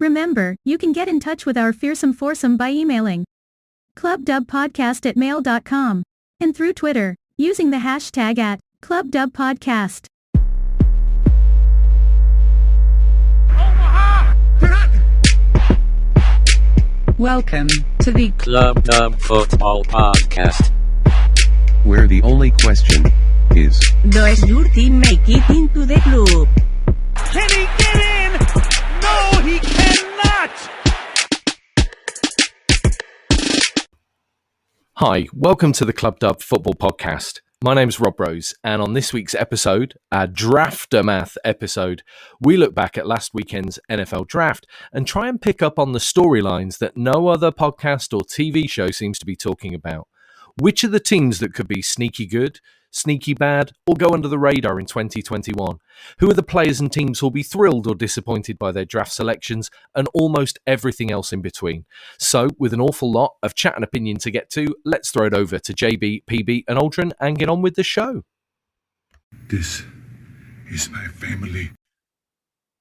Remember, you can get in touch with our Fearsome Foursome by emailing clubdubpodcast@mail.com and through Twitter, using the hashtag @clubdubpodcast. Welcome to the Club Dub Football Podcast, where the only question is, does your team make it into the club? Can he get in? No, he cannot! Hi, welcome to the Club Dub Football Podcast. My name's Rob Rose, and on this week's episode, our Draftermath episode, we look back at last weekend's NFL draft and try and pick up on the storylines that no other podcast or TV show seems to be talking about. Which are the teams that could be sneaky good, sneaky bad, or go under the radar in 2021? Who are the players and teams who'll be thrilled or disappointed by their draft selections, and almost everything else in between? So, with an awful lot of chat and opinion to get to, let's throw it over to JB, PB and Aldrin and get on with the show. This is my family.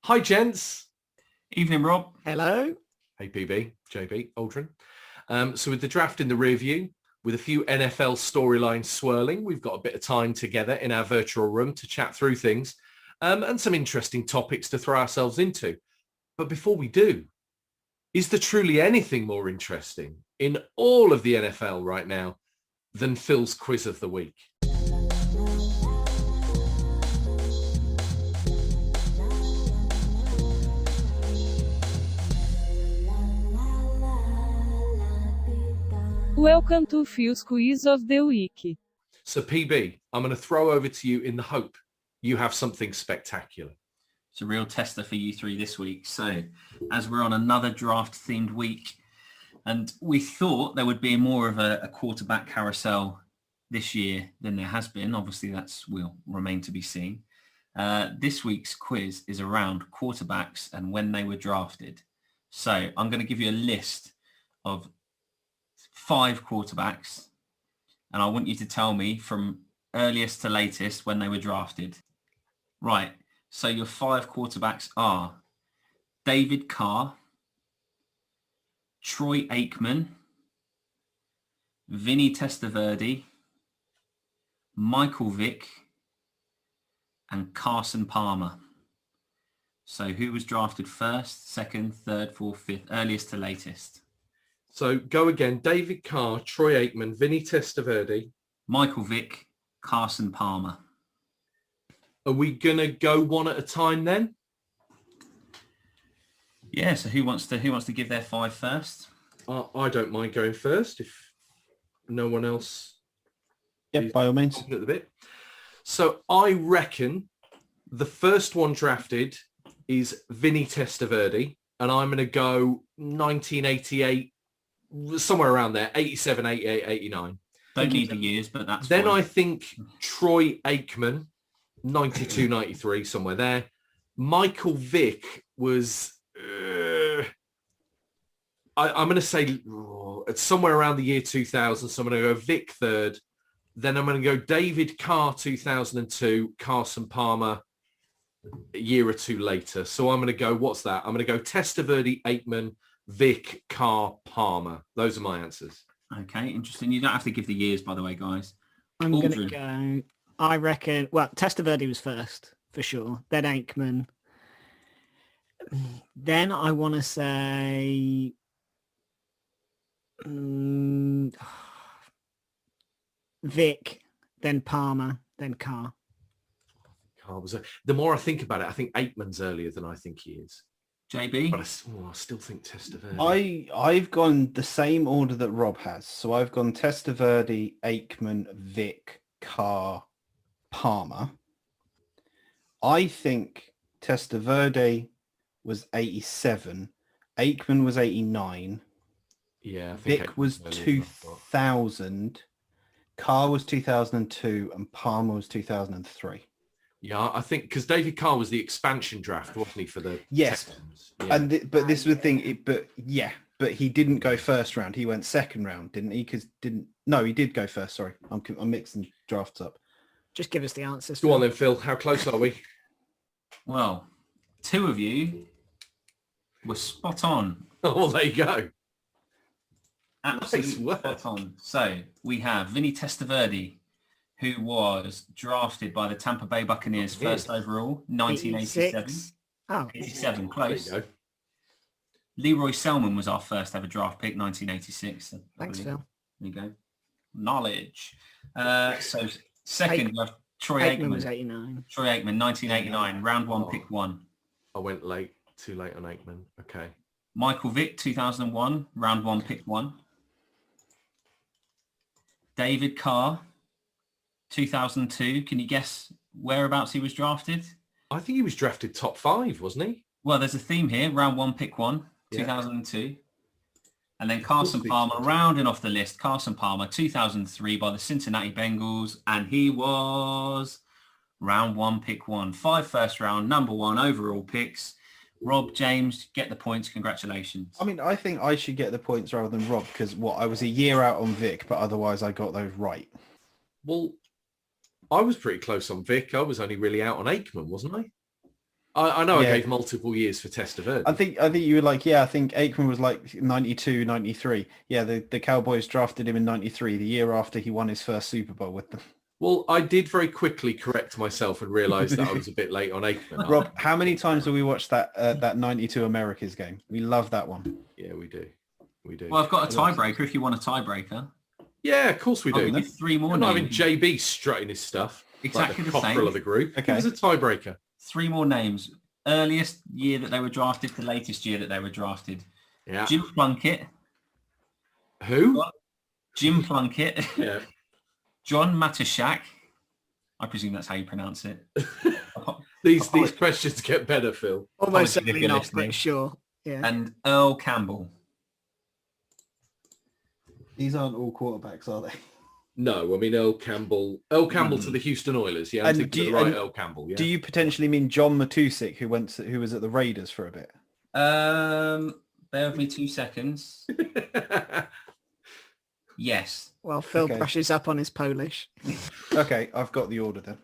Hi, gents. Evening, Rob. Hello. Hey, PB, JB, Aldrin. So with the draft in the rear view, with a few NFL storylines swirling, we've got a bit of time together in our virtual room to chat through things and some interesting topics to throw ourselves into. But before we do, is there truly anything more interesting in all of the NFL right now than Phil's quiz of the week? Welcome to Phil's Quiz of the Week. So PB, I'm going to throw over to you in the hope you have something spectacular. It's a real tester for you three this week. So as we're on another draft-themed week, and we thought there would be more of a quarterback carousel this year than there has been. Obviously, will remain to be seen. This week's quiz is around quarterbacks and when they were drafted. So I'm going to give you a list of 5 quarterbacks, and I want you to tell me from earliest to latest when they were drafted. Right, so your 5 quarterbacks are David Carr, Troy Aikman, Vinny Testaverde, Michael Vick, and Carson Palmer. So who was drafted first, second, third, fourth, fifth, earliest to latest? So go again. David Carr, Troy Aikman, Vinny Testaverde, Michael Vick, Carson Palmer. Are we going to go one at a time then? Yeah, so who wants to give their 5 first? I don't mind going first if no one else. Yep, by all means. At the bit. So I reckon the first one drafted is Vinny Testaverde, and I'm going to go 1988. Somewhere around there, 87, 88, 89. Don't need the years, but that's then fine. I think Troy Aikman, 92, 93, somewhere there. Michael Vick was, I'm going to say it's somewhere around the year 2000, so I'm going to go Vick third. Then I'm going to go David Carr, 2002, Carson Palmer, a year or two later. So I'm going to go, what's that? I'm going to go Testaverde, Aikman, Vick, Carr, Palmer. Those are my answers. Okay, interesting. You don't have to give the years, by the way, guys. I'm going to go, I reckon, well, Testaverde was first, for sure. Then Aikman. Then I want to say... Vick, then Palmer, then Carr. Carr was the more I think about it, I think Aikman's earlier than I think he is. JB? But I still think Testaverde. I've gone the same order that Rob has. So I've gone Testaverde, Aikman, Vick, Carr, Palmer. I think Testaverde was 87. Aikman was 89. Yeah. I think Vick was 2000. Carr was 2002. And Palmer was 2003. Yeah, I think because David Carr was the expansion draft, wasn't he, for the yes, yeah. But this was the thing. But he didn't go first round. He went second round, didn't he? He did go first. Sorry, I'm mixing drafts up. Just give us the answers. Go on then, Phil. How close are we? Well, 2 of you was spot on. Oh, well, there you go. Absolutely Nice work. spot on. So we have Vinny Testaverde, who was drafted by the Tampa Bay Buccaneers first overall, 1987. 86. Oh, 87, There close. you go. Leroy Selman was our first ever draft pick, 1986. thanks, Phil. There you go. Knowledge. So second, we have Troy Aikman was Aikman. 89. Troy Aikman, 1989, round one, pick one. I went late. Too late on Aikman. Okay. Michael Vick, 2001, round one, pick one. David Carr, 2002. Can you guess whereabouts he was drafted? I think he was drafted top 5, wasn't he? Well, there's a theme here. Round one, pick one, Yeah. 2002. And then Carson Could be. Palmer, rounding off the list. Carson Palmer, 2003 by the Cincinnati Bengals. And he was round one, pick one. 5 first round, number 1 overall picks. Rob, James, get the points. Congratulations. I mean, I think I should get the points rather than Rob because I was a year out on Vic, but otherwise I got those right. Well, I was pretty close on Vic. I was only really out on Aikman, wasn't I? I know Yeah. I gave multiple years for Testaverde. I think you were like, yeah, I think Aikman was like 92, 93. Yeah, the Cowboys drafted him in 93, the year after he won his first Super Bowl with them. Well, I did very quickly correct myself and realise that I was a bit late on Aikman. Rob, how many times have we watched that 92 Americas game? We love that one. Yeah, we do. We do. Well, I've got a tiebreaker if you want a tiebreaker. Yeah, of course we I'll do. give you 3 more I'm not having names. JB strutting his stuff. Exactly like the the cockerel same. of the group. Okay. It was a tiebreaker. 3 more names. Earliest year that they were drafted to latest year that they were drafted. Yeah. Jim Plunkett. Who? Jim Plunkett. Yeah. John Matuszak. I presume that's how you pronounce it. These questions get better, Phil. Almost Apologies if certainly you're not, listening. but sure. Yeah. And Earl Campbell. These aren't all quarterbacks, are they? No, I mean Earl Campbell. Earl Campbell to the Houston Oilers. Yeah, I'm And thinking do of you- the right and Earl Campbell. Yeah. Do you potentially mean John Matuszak, who was at the Raiders for a bit? Bear with me 2 seconds. Yes. Well, Phil Okay. brushes up on his Polish. Okay, I've got the order then.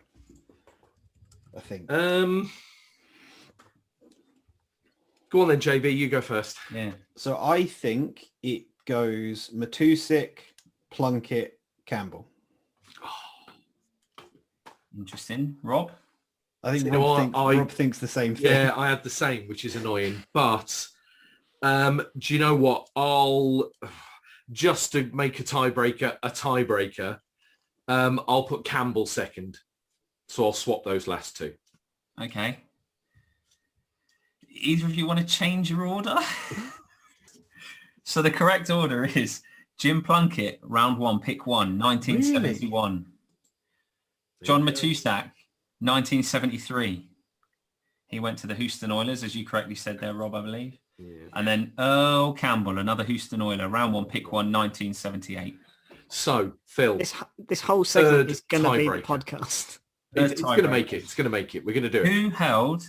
I think. Go on then, JB. You go first. Yeah. So I think it goes Matuszak, Plunkett, Campbell. Interesting. Rob? I think You know what? Rob thinks the same thing. Yeah, I had the same, which is annoying. But do you know what? I'll just to make a tiebreaker. I'll put Campbell second. So I'll swap those last 2. Okay. Either of you want to change your order? So the correct order is Jim Plunkett, round 1, pick 1, 1971. John Matuszak, 1973. He went to the Houston Oilers, as you correctly said there, Rob, I believe. Yeah. And then Earl Campbell, another Houston Oiler, round 1, pick 1, 1978. So Phil, This whole segment Third is going to be the tiebreaker. podcast. it's going to make it. It's going to make it. We're going to do it. Who held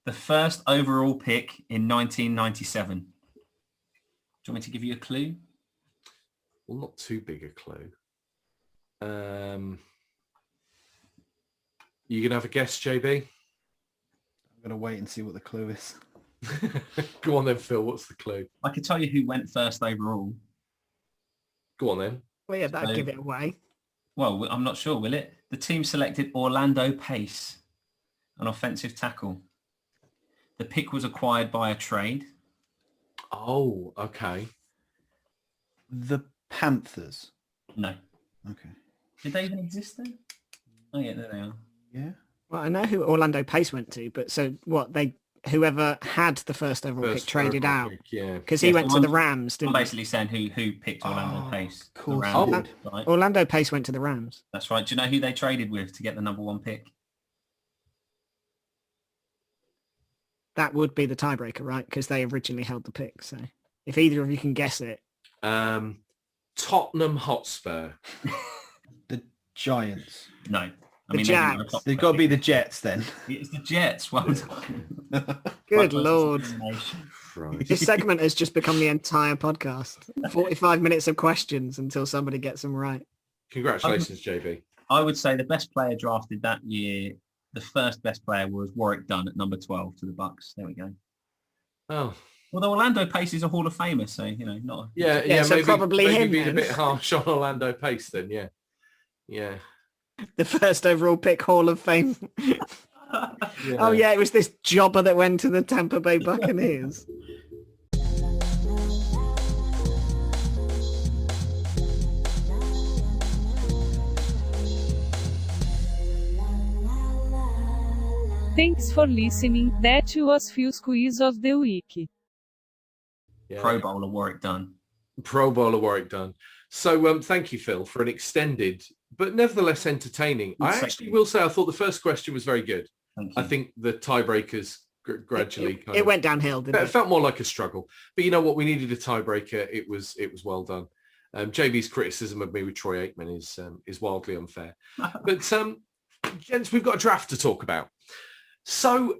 the first overall pick in 1997? Do you want me to give you a clue? Well, not too big a clue. You going to have a guess, JB? I'm going to wait and see what the clue is. Go on then, Phil. What's the clue? I can tell you who went first overall. Go on then. Well, yeah, that'd So- give it away. Well, I'm not sure, will it? The team selected Orlando Pace, an offensive tackle. The pick was acquired by a trade. Oh, okay. The Panthers. No. Okay. Did they even exist then? Oh, yeah, there they are. Yeah. Well, I know who Orlando Pace went to, but so what? Whoever had the first overall pick traded overall out pick, yeah. because he Yeah, went so to the I'm- Rams, I'm didn't he? basically saying who picked Orlando Oh, Pace. of The course he Rams, did. right? Orlando Pace went to the Rams. That's right. Do you know who they traded with to get the number 1 pick? That would be the tiebreaker, right? Because they originally held the pick. So if either of you can guess it, Tottenham Hotspur. The Giants. No. The they Jags. didn't have a top They've pick. got to be the Jets then. It's the Jets. Well done. good Lord. Right. This segment has just become the entire podcast. 45 minutes of questions until somebody gets them right. Congratulations, JB. I would say the best player drafted that year, the first best player was Warwick Dunn at number 12 to the Bucks. There we go. Oh, Although Orlando Pace is a Hall of Famer, so not. So maybe, probably maybe him being then. a bit harsh on Orlando Pace then. Yeah. The first overall pick Hall of Fame. Yeah. Oh yeah, it was this jobber that went to the Tampa Bay Buccaneers. Thanks for listening. That was Phil's quiz of the week. Yeah. Pro Bowler Warwick Dunn. Pro Bowler Warwick Dunn. So thank you, Phil, for an extended but nevertheless entertaining. I actually will say I thought the first question was very good. I think the tiebreakers gradually it went downhill, didn't it? It felt more like a struggle. But you know what? We needed a tiebreaker. It was well done. JB's criticism of me with Troy Aikman is wildly unfair. But gents, we've got a draft to talk about. So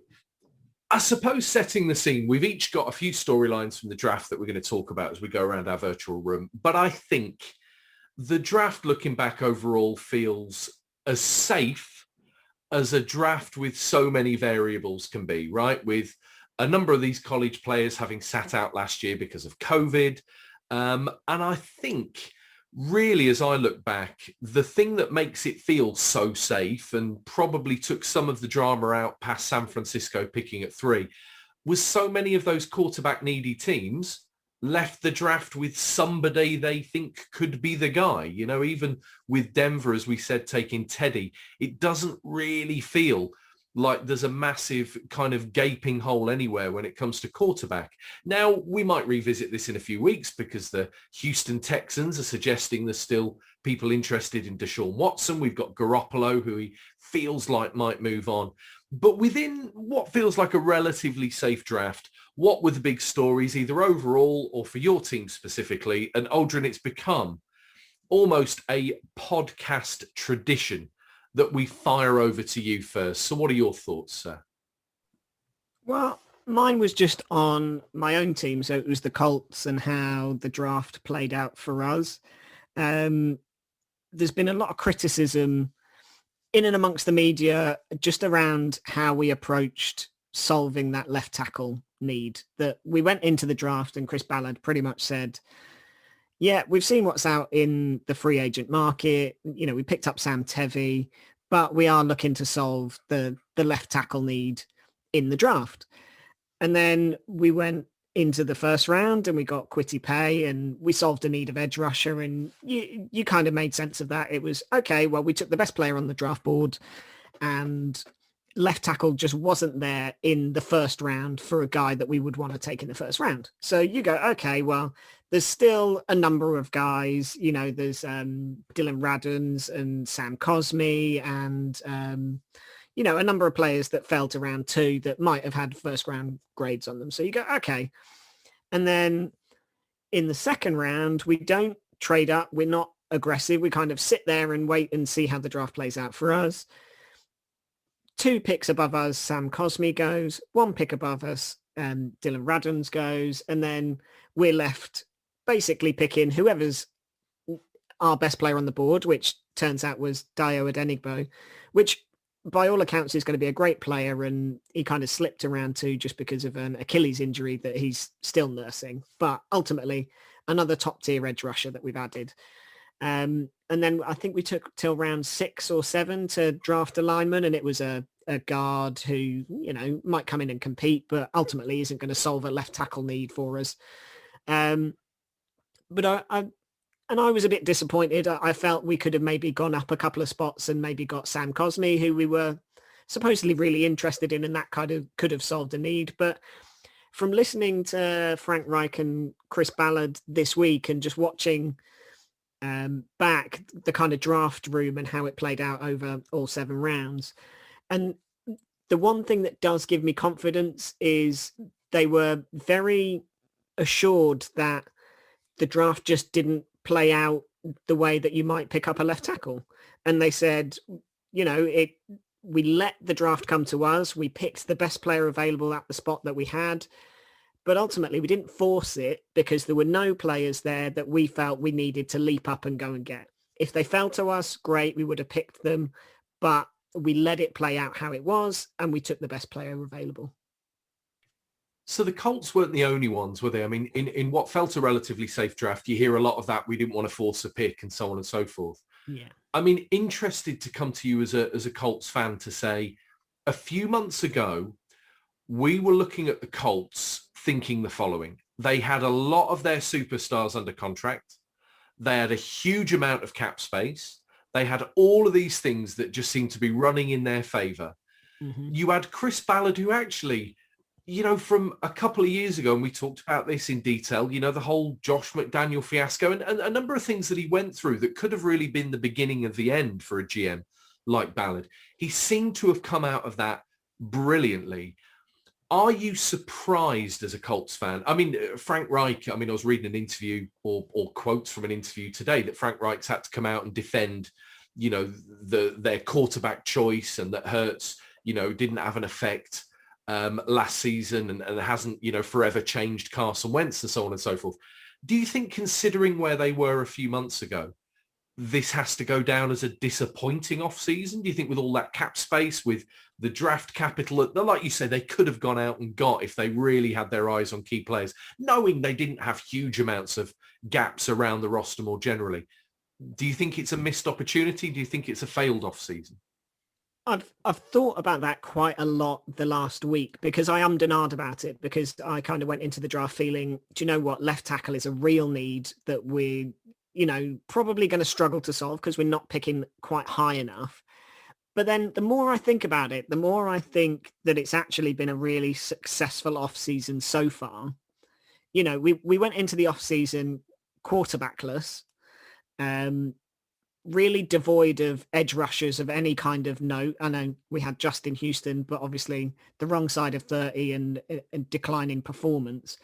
I suppose setting the scene, we've each got a few storylines from the draft that we're going to talk about as we go around our virtual room. But I think the draft, looking back overall, feels as safe as a draft with so many variables can be, right? With a number of these college players having sat out last year because of COVID. And I think really, as I look back, the thing that makes it feel so safe and probably took some of the drama out past San Francisco picking at 3 was so many of those quarterback needy teams left the draft with somebody they think could be the guy. Even with Denver, as we said, taking Teddy, it doesn't really feel like there's a massive kind of gaping hole anywhere when it comes to quarterback. Now, we might revisit this in a few weeks because the Houston Texans are suggesting there's still people interested in Deshaun Watson. We've got Garoppolo, who he feels like might move on. But within what feels like a relatively safe draft, what were the big stories, either overall or for your team specifically? And Aldrin, it's become almost a podcast tradition that we fire over to you first. So what are your thoughts, sir? Well, mine was just on my own team. So it was the Colts and how the draft played out for us. There's been a lot of criticism in and amongst the media just around how we approached solving that left tackle need. That we went into the draft and Chris Ballard pretty much said, yeah, we've seen what's out in the free agent market. We picked up Sam Tevy, but we are looking to solve the left tackle need in the draft. And then we went into the first round and we got Kwity Paye and we solved a need of edge rusher. And you kind of made sense of that. It was, okay, well, we took the best player on the draft board and left tackle just wasn't there in the first round for a guy that we would want to take in the first round. So you go, okay, well, there's still a number of guys, there's Dylan Radens and Sam Cosmi and, a number of players that fell to round 2 that might have had first round grades on them. So you go, okay. And then in the second round, we don't trade up. We're not aggressive. We kind of sit there and wait and see how the draft plays out for us. 2 picks above us, Sam Cosmi goes. 1 pick above us, Dylan Radens goes. And then we're left basically picking whoever's our best player on the board, which turns out was Dayo Adenigbo, which by all accounts is going to be a great player. And he kind of slipped around 2 just because of an Achilles injury that he's still nursing. But ultimately, another top tier edge rusher that we've added. And then I think we took till round 6 or 7 to draft a lineman, and it was a guard who, might come in and compete, but ultimately isn't going to solve a left tackle need for us. But I was a bit disappointed. I felt we could have maybe gone up a couple of spots and maybe got Sam Cosmi, who we were supposedly really interested in, and that kind of could have solved a need. But from listening to Frank Reich and Chris Ballard this week and just watching back the kind of draft room and how it played out over all 7 rounds. And the one thing that does give me confidence is they were very assured that the draft just didn't play out the way that you might pick up a left tackle. And they said, we let the draft come to us. We picked the best player available at the spot that we had. But ultimately, we didn't force it because there were no players there that we felt we needed to leap up and go and get. If they fell to us, great, we would have picked them. But we let it play out how it was, and we took the best player available. So the Colts weren't the only ones, were they? I mean, in what felt a relatively safe draft, you hear a lot of that. We didn't want to force a pick and so on and so forth. Yeah. I mean, interested to come to you as a Colts fan to say, a few months ago, we were looking at the Colts thinking the following. They had a lot of their superstars under contract. They had a huge amount of cap space. They had all of these things that just seemed to be running in their favor. Mm-hmm. You had Chris Ballard, who actually, you know, from a couple of years ago, and we talked about this in detail, you know, the whole Josh McDaniel fiasco and a number of things that he went through that could have really been the beginning of the end for a GM like Ballard. He seemed to have come out of that brilliantly. Are you surprised as a Colts fan? I mean, Frank Reich, I mean, I was reading an interview or quotes from an interview today that Frank Reich's had to come out and defend, you know, their quarterback choice, and that Hurts, you know, didn't have an effect last season and hasn't, you know, forever changed Carson Wentz and so on and so forth. Do you think, considering where they were a few months ago, this has to go down as a disappointing off-season? Do you think with all that cap space, with the draft capital, like you say, they could have gone out and got if they really had their eyes on key players, knowing they didn't have huge amounts of gaps around the roster more generally? Do you think it's a missed opportunity? Do you think it's a failed off-season? I've thought about that quite a lot the last week, because I ummed and ahed about it, because I kind of went into the draft feeling, do you know what, left tackle is a real need that we're, you know, probably going to struggle to solve because we're not picking quite high enough. But then the more I think about it, the more I think that it's actually been a really successful off-season so far. You know, we went into the off-season quarterbackless, really devoid of edge rushers of any kind of note. I know we had Justin Houston, but obviously the wrong side of 30 and declining performance.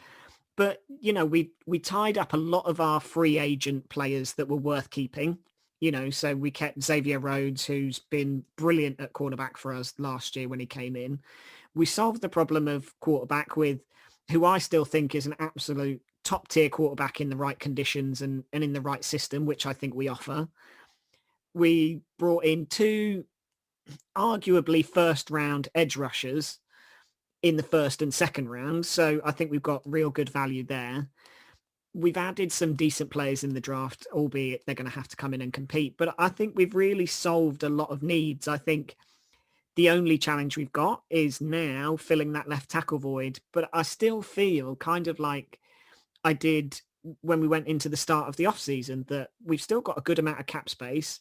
But, you know, we tied up a lot of our free agent players that were worth keeping, you know, so we kept Xavier Rhodes, who's been brilliant at quarterback for us last year when he came in. We solved the problem of quarterback with who I still think is an absolute top tier quarterback in the right conditions and in the right system, which I think we offer. We brought in two arguably first round edge rushers in the first and second round. So I think we've got real good value there. We've added some decent players in the draft, albeit they're going to have to come in and compete. But I think we've really solved a lot of needs. I think the only challenge we've got is now filling that left tackle void. But I still feel kind of like I did when we went into the start of the offseason, that we've still got a good amount of cap space.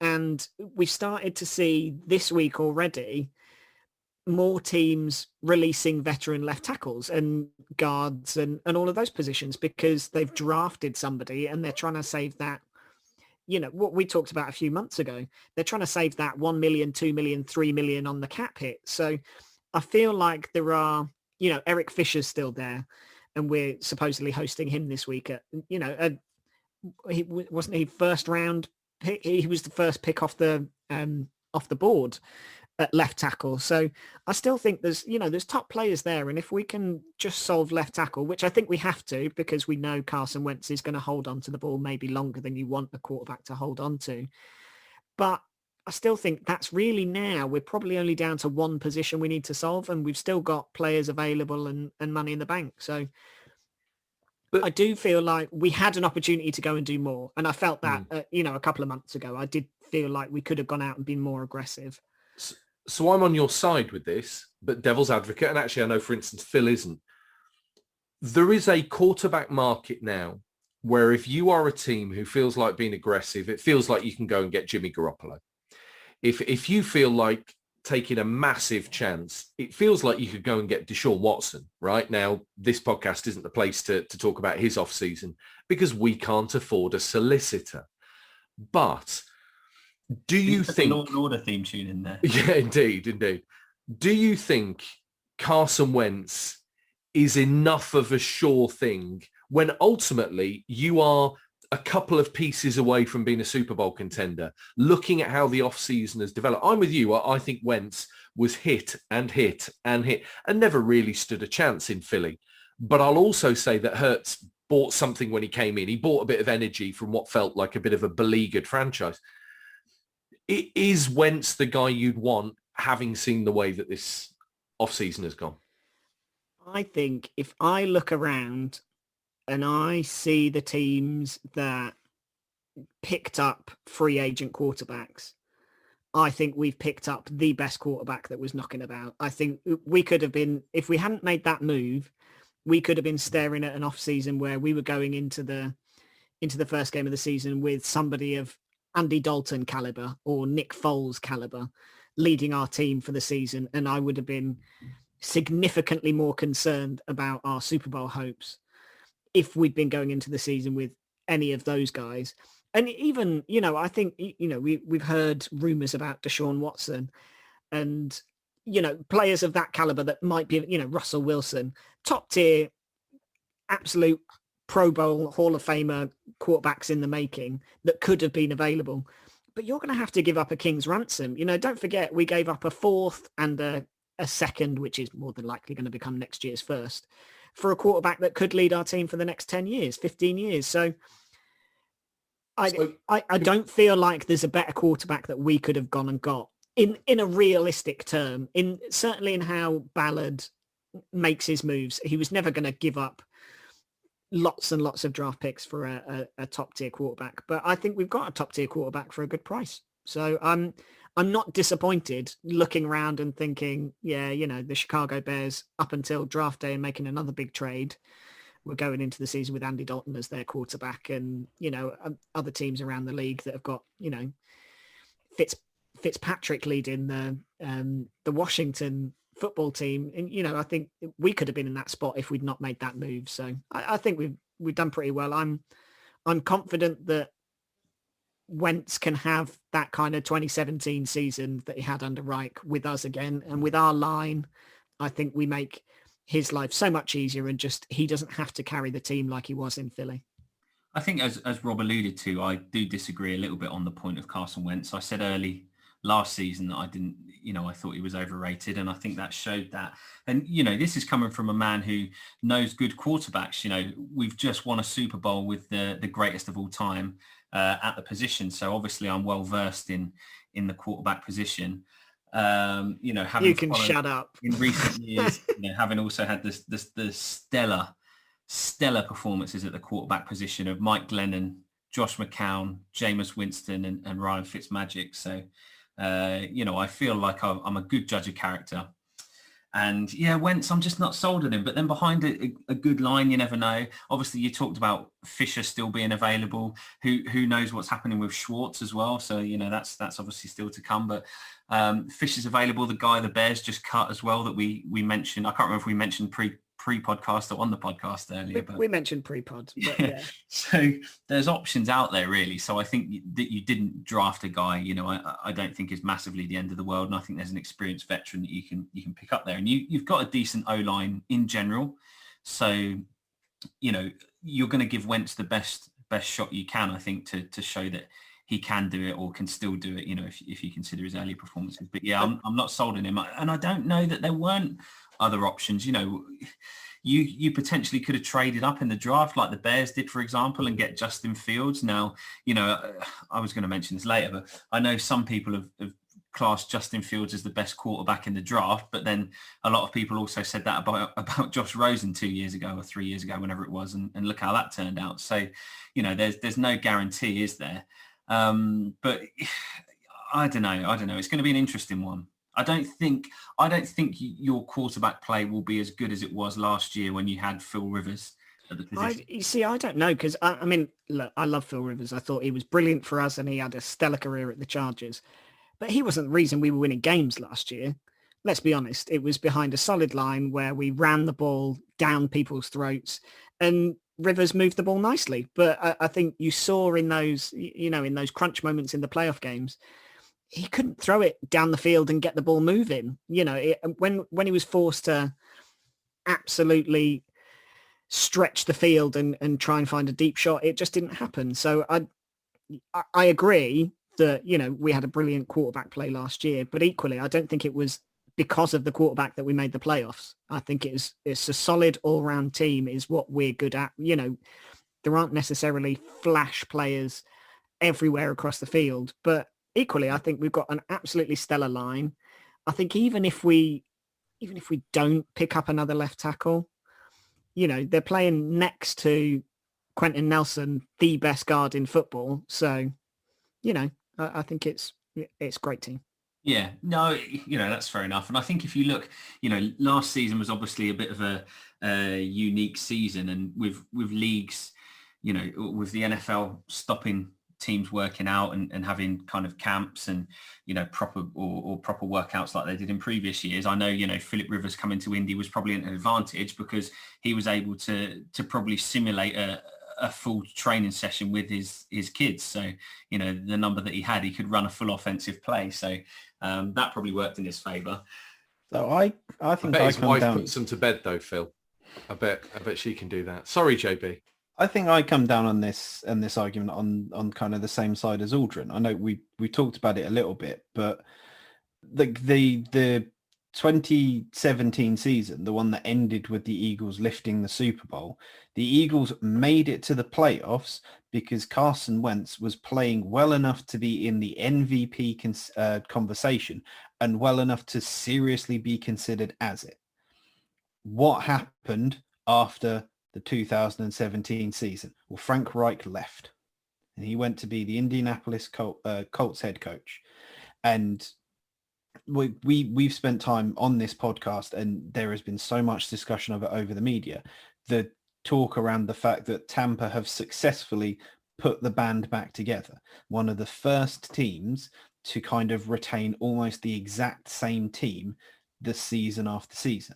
And we've started to see this week already more teams releasing veteran left tackles and guards and all of those positions, because they've drafted somebody and they're trying to save that, you know, what we talked about a few months ago. They're trying to save that 1 million, 2 million, 3 million on the cap hit. So I feel like there are, you know, Eric Fisher's still there and we're supposedly hosting him this week at, you know, wasn't he first round pick? He was the first pick off the board at left tackle. So I still think there's top players there. And if we can just solve left tackle, which I think we have to, because we know Carson Wentz is going to hold on to the ball maybe longer than you want a quarterback to hold on to. But I still think that's really, now we're probably only down to one position we need to solve, and we've still got players available and money in the bank. So but I do feel like we had an opportunity to go and do more. And I felt that, a couple of months ago, I did feel like we could have gone out and been more aggressive. So I'm on your side with this, but devil's advocate, and actually I know, for instance, Phil isn't. There is a quarterback market now where if you are a team who feels like being aggressive, it feels like you can go and get Jimmy Garoppolo. If you feel like taking a massive chance, it feels like you could go and get Deshaun Watson. Right now, this podcast isn't the place to talk about his offseason because we can't afford a solicitor. But do you think... Law and Order theme tune in there. Yeah, indeed. Do you think Carson Wentz is enough of a sure thing when ultimately you are a couple of pieces away from being a Super Bowl contender, looking at how the offseason has developed? I'm with you. I think Wentz was hit and never really stood a chance in Philly. But I'll also say that Hurts bought something when he came in. He bought a bit of energy from what felt like a bit of a beleaguered franchise. Is Wentz the guy you'd want, having seen the way that this offseason has gone? I think if I look around and I see the teams that picked up free agent quarterbacks, I think we've picked up the best quarterback that was knocking about. I think we could have been, if we hadn't made that move, we could have been staring at an off season where we were going into the first game of the season with somebody of Andy Dalton caliber or Nick Foles caliber leading our team for the season. And I would have been significantly more concerned about our Super Bowl hopes if we'd been going into the season with any of those guys. And even, I think, we've heard rumors about Deshaun Watson and, players of that caliber that might be, Russell Wilson, top tier, absolute Pro Bowl Hall of Famer quarterbacks in the making that could have been available. But you're going to have to give up a king's ransom. Don't forget, we gave up a fourth and a second, which is more than likely going to become next year's first, for a quarterback that could lead our team for the next 10 years, 15 years. So I don't feel like there's a better quarterback that we could have gone and got in a realistic term, certainly in how Ballard makes his moves. He was never going to give up lots and lots of draft picks for a top tier quarterback, but I think we've got a top tier quarterback for a good price. So I'm not disappointed looking around and thinking, the Chicago Bears up until draft day and making another big trade, we're going into the season with Andy Dalton as their quarterback, and other teams around the league that have got Fitzpatrick leading the Washington football team, and I think we could have been in that spot if we'd not made that move. So I think we've done pretty well. I'm confident that Wentz can have that kind of 2017 season that he had under Reich with us again, and with our line, I think we make his life so much easier, and just he doesn't have to carry the team like he was in Philly. I think as Rob alluded to, I do disagree a little bit on the point of Carson Wentz. I said early last season that I didn't, I thought he was overrated, and I think that showed that. And, this is coming from a man who knows good quarterbacks. We've just won a Super Bowl with the greatest of all time at the position. So obviously I'm well versed in the quarterback position. Having you can shut up in recent years, having also had the stellar performances at the quarterback position of Mike Glennon, Josh McCown, Jameis Winston, and Ryan Fitzmagic. So, I feel like I'm a good judge of character. And Wentz, I'm just not sold on him. But then behind a good line, you never know. Obviously, you talked about Fisher still being available. Who knows what's happening with Schwartz as well? So that's obviously still to come. But Fisher's available. The guy the Bears just cut as well that we mentioned. I can't remember if we mentioned pre-podcast or on the podcast earlier. We mentioned pre-pod. But yeah. So there's options out there really. So I think that you didn't draft a guy, I don't think is massively the end of the world. And I think there's an experienced veteran that you can pick up there. And you've got a decent O-line in general. So, you're going to give Wentz the best shot you can, I think, to show that he can do it or can still do it, if you consider his early performances. But I'm not sold on him. And I don't know that there weren't other options. You potentially could have traded up in the draft like the Bears did, for example, and get Justin Fields. Now, I was going to mention this later, but I know some people have classed Justin Fields as the best quarterback in the draft, but then a lot of people also said that about Josh Rosen 2 years ago or 3 years ago, whenever it was, and look how that turned out. So, there's no guarantee, is there? But I don't know. It's going to be an interesting one. I don't think your quarterback play will be as good as it was last year when you had Phil Rivers at the position. I don't know, because look, I love Phil Rivers. I thought he was brilliant for us, and he had a stellar career at the Chargers. But he wasn't the reason we were winning games last year. Let's be honest. It was behind a solid line where we ran the ball down people's throats, and Rivers moved the ball nicely. But I think you saw in those, in those crunch moments in the playoff games, he couldn't throw it down the field and get the ball moving. When he was forced to absolutely stretch the field and try and find a deep shot, it just didn't happen. So I agree that, we had a brilliant quarterback play last year, but equally, I don't think it was because of the quarterback that we made the playoffs. I think it's a solid all-round team is what we're good at. There aren't necessarily flash players everywhere across the field, but equally, I think we've got an absolutely stellar line. I think even if we even if we don't pick up another left tackle, they're playing next to Quentin Nelson, the best guard in football. So, I think it's a great team. Yeah, no, that's fair enough. And I think if you look, last season was obviously a bit of a unique season, and with leagues, with the NFL stopping teams working out and having kind of camps and, proper or proper workouts like they did in previous years. I know, Philip Rivers coming to Indy was probably an advantage because he was able to probably simulate a full training session with his kids. So, the number that he had, he could run a full offensive play. So that probably worked in his favour. So I think bet his wife puts him to bed though, Phil. I bet she can do that. Sorry, JB. I think I come down on this argument on kind of the same side as Aldrin. I know we talked about it a little bit, but the 2017 season, the one that ended with the Eagles lifting the Super Bowl, the Eagles made it to the playoffs because Carson Wentz was playing well enough to be in the MVP conversation and well enough to seriously be considered as it. What happened after the 2017 season? Well, Frank Reich left and he went to be the Indianapolis Colts head coach. And we've spent time on this podcast and there has been so much discussion of it over the media. The talk around the fact that Tampa have successfully put the band back together. One of the first teams to kind of retain almost the exact same team the season after season.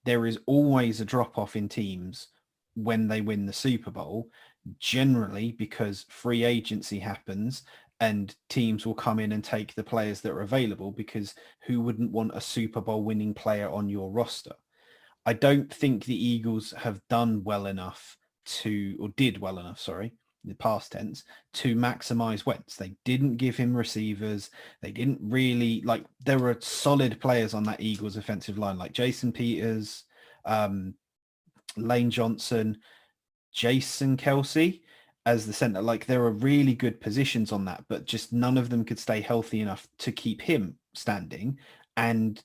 There is always a drop-off in teams when they win the Super Bowl, generally because free agency happens and teams will come in and take the players that are available, because who wouldn't want a Super Bowl winning player on your roster? I don't think the Eagles have done well enough did well enough, in the past tense, to maximize Wentz. They didn't give him receivers. They didn't really, there were solid players on that Eagles offensive line, like Jason Peters, Lane Johnson, Jason Kelsey as the center. There are really good positions on that, but just none of them could stay healthy enough to keep him standing. And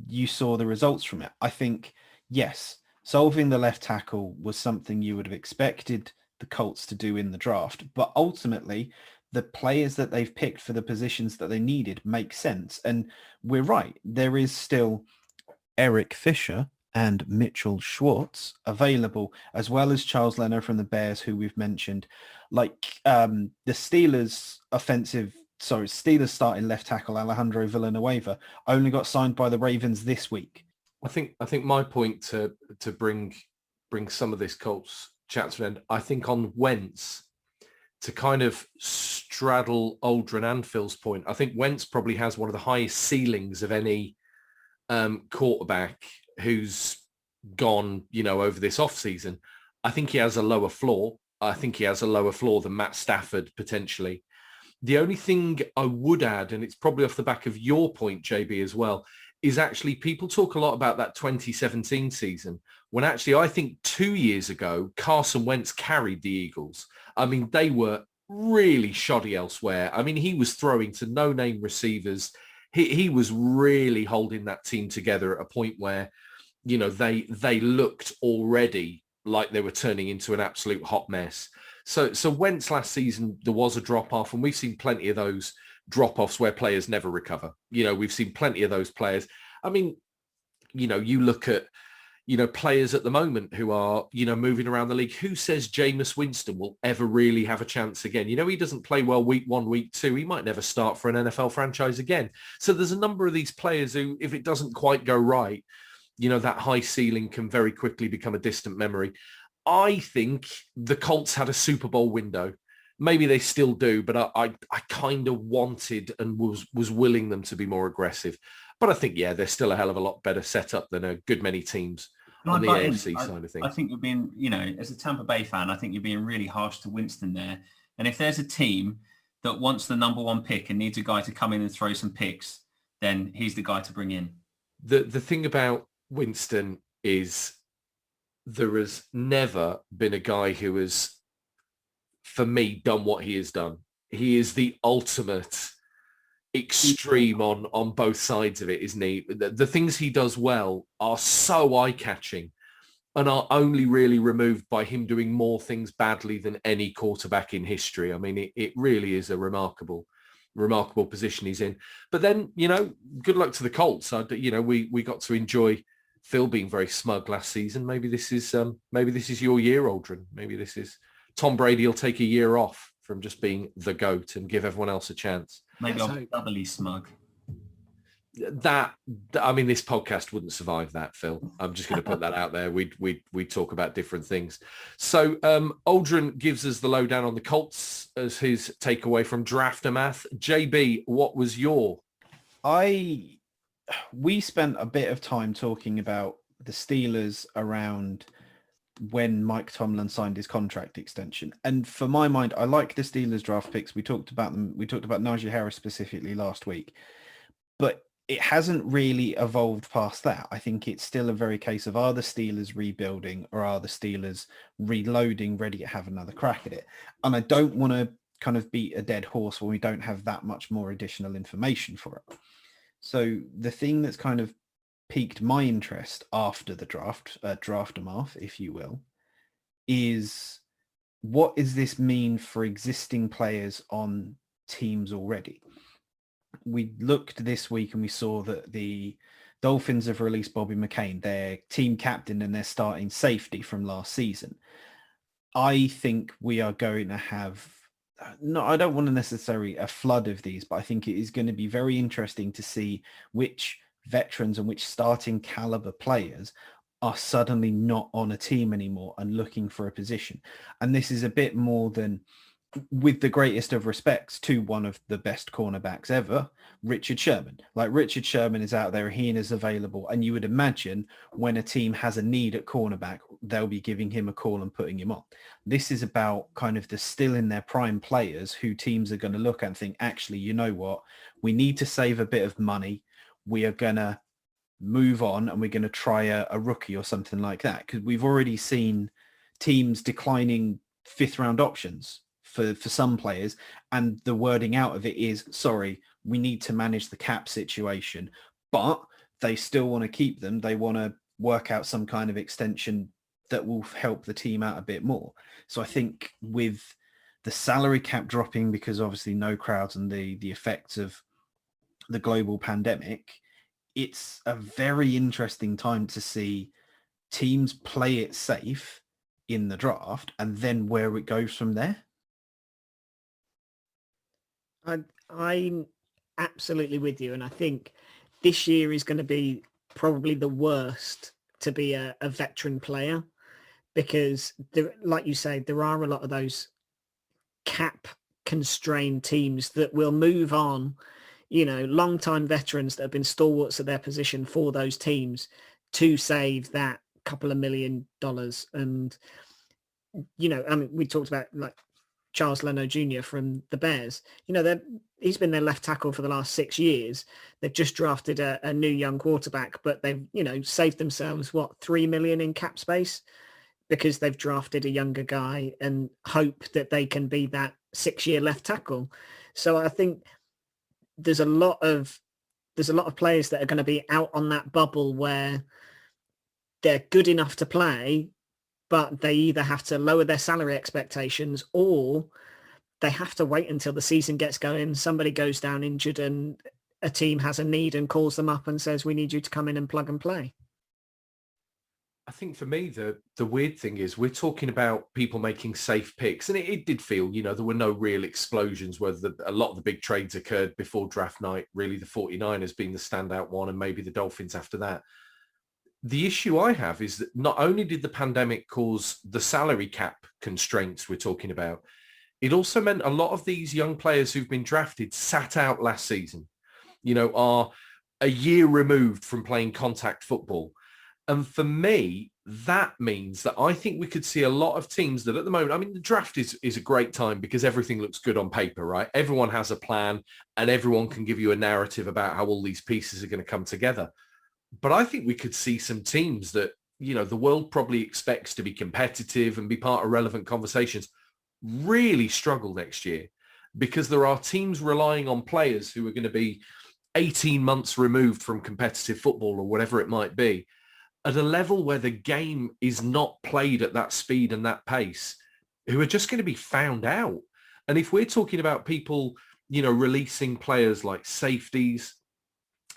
you saw the results from it. I think, yes, solving the left tackle was something you would have expected the Colts to do in the draft, but ultimately the players that they've picked for the positions that they needed make sense. And we're right. There is still Eric Fisher and Mitchell Schwartz available, as well as Charles Leno from the Bears, who we've mentioned. The Steelers starting left tackle Alejandro Villanueva only got signed by the Ravens this week. I think my point to bring some of this Colts chat to an end, I think on Wentz, to kind of straddle Aldrin and Phil's point, I think Wentz probably has one of the highest ceilings of any quarterback who's gone, over this offseason. I think he has a lower floor. I think he has a lower floor than Matt Stafford, potentially. The only thing I would add, and it's probably off the back of your point, JB, as well, is actually people talk a lot about that 2017 season, when actually I think 2 years ago, Carson Wentz carried the Eagles. I mean, they were really shoddy elsewhere. I mean, he was throwing to no-name receivers. He was really holding that team together at a point where, they looked already like they were turning into an absolute hot mess. So Wentz last season, there was a drop-off, and we've seen plenty of those drop-offs where players never recover. We've seen plenty of those players. I mean, you look at, players at the moment who are, moving around the league. Who says Jameis Winston will ever really have a chance again? He doesn't play well week 1, week 2. He might never start for an NFL franchise again. So there's a number of these players who, if it doesn't quite go right, that high ceiling can very quickly become a distant memory. I think the Colts had a Super Bowl window. Maybe they still do, but I kind of wanted and was willing them to be more aggressive. But I think, they're still a hell of a lot better set up than a good many teams on the AFC side of things. I think you're being, as a Tampa Bay fan, I think you're being really harsh to Winston there. And if there's a team that wants the number 1 pick and needs a guy to come in and throw some picks, then he's the guy to bring in. The thing about Winston is there has never been a guy who has, for me, done what he has done. He is the ultimate extreme on both sides of it, isn't he? The things he does well are so eye-catching and are only really removed by him doing more things badly than any quarterback in history. I mean, it really is a remarkable position he's in. But then, good luck to the Colts. We got to enjoy Phil being very smug last season. Maybe this is your year, Aldrin. Maybe this is Tom Brady will take a year off from just being the GOAT and give everyone else a chance. Maybe I'll be doubly smug. This podcast wouldn't survive that, Phil. I'm just going to put that out there. We talk about different things. So Aldrin gives us the lowdown on the Colts as his takeaway from Draftermath. JB, what was your? We spent a bit of time talking about the Steelers around when Mike Tomlin signed his contract extension. And for my mind, I like the Steelers draft picks. We talked about them. We talked about Najee Harris specifically last week. But it hasn't really evolved past that. I think it's still a very case of, are the Steelers rebuilding or are the Steelers reloading, ready to have another crack at it? And I don't want to kind of beat a dead horse when we don't have that much more additional information for it. So the thing that's kind of piqued my interest after the Draftermath, if you will, is what does this mean for existing players on teams already? We looked this week and we saw that the Dolphins have released Bobby McCain, their team captain and their starting safety from last season. I think we are going to have, I don't want to necessarily a flood of these, but I think it is going to be very interesting to see which veterans and which starting caliber players are suddenly not on a team anymore and looking for a position. And this is a bit more than, with the greatest of respects to one of the best cornerbacks ever, Richard Sherman. Like, Richard Sherman is out there, he is available, and you would imagine when a team has a need at cornerback, they'll be giving him a call and putting him on. This is about kind of the still in their prime players who teams are going to look at and think, actually, you know what? We need to save a bit of money. We are going to move on and we're going to try a rookie or something like that. Because we've already seen teams declining fifth round options for some players, and the wording out of it is, sorry, we need to manage the cap situation, but they still want to keep them. They want to work out some kind of extension that will help the team out a bit more. So I think with the salary cap dropping, because obviously no crowds and the effects of the global pandemic, it's a very interesting time to see teams play it safe in the draft and then where it goes from there. I'm absolutely with you, and I think this year is going to be probably the worst to be a veteran player, because like you say, there are a lot of those cap constrained teams that will move on, long-time veterans that have been stalwarts of their position for those teams to save that couple of $1 million. And, we talked about like Charles Leno Jr. from the Bears. He's been their left tackle for the last 6 years. They've just drafted a new young quarterback, but they've, saved themselves, $3 million in cap space because they've drafted a younger guy and hope that they can be that 6-year left tackle. So I think there's a lot of players that are going to be out on that bubble where they're good enough to play, but they either have to lower their salary expectations or they have to wait until the season gets going. Somebody goes down injured and a team has a need and calls them up and says, we need you to come in and plug and play. I think for me, the weird thing is we're talking about people making safe picks, and it did feel, there were no real explosions where a lot of the big trades occurred before draft night, really the 49ers being the standout one and maybe the Dolphins after that. The issue I have is that not only did the pandemic cause the salary cap constraints we're talking about, it also meant a lot of these young players who've been drafted sat out last season, are a year removed from playing contact football. And for me, that means that I think we could see a lot of teams that at the moment, the draft is a great time because everything looks good on paper, right? Everyone has a plan and everyone can give you a narrative about how all these pieces are going to come together. But I think we could see some teams that, the world probably expects to be competitive and be part of relevant conversations really struggle next year. because there are teams relying on players who are going to be 18 months removed from competitive football or whatever it might be, at a level where the game is not played at that speed and that pace, who are just going to be found out. And if we're talking about people, releasing players like safeties,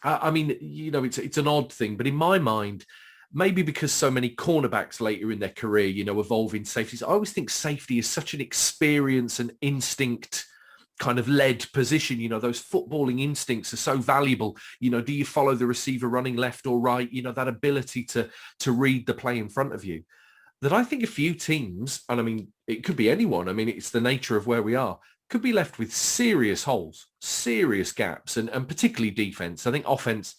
I mean, it's an odd thing, but in my mind, maybe because so many cornerbacks later in their career, evolve in safeties, I always think safety is such an experience and instinct kind of led position. Those footballing instincts are so valuable. Do you follow the receiver running left or right? That ability to read the play in front of you, that I think a few teams, and I mean, it could be anyone, I mean, it's the nature of where we are, could be left with serious holes, serious gaps, and particularly defense. I think offense,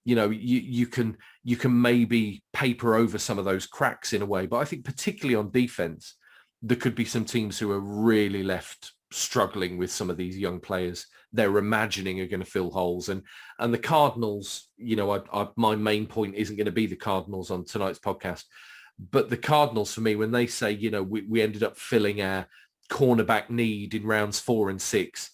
you can maybe paper over some of those cracks in a way, but I think particularly on defense, there could be some teams who are really left struggling with some of these young players they're imagining are going to fill holes. And the Cardinals, my main point isn't going to be the Cardinals on tonight's podcast, but the Cardinals, for me, when they say, we ended up filling our cornerback need in rounds 4 and 6,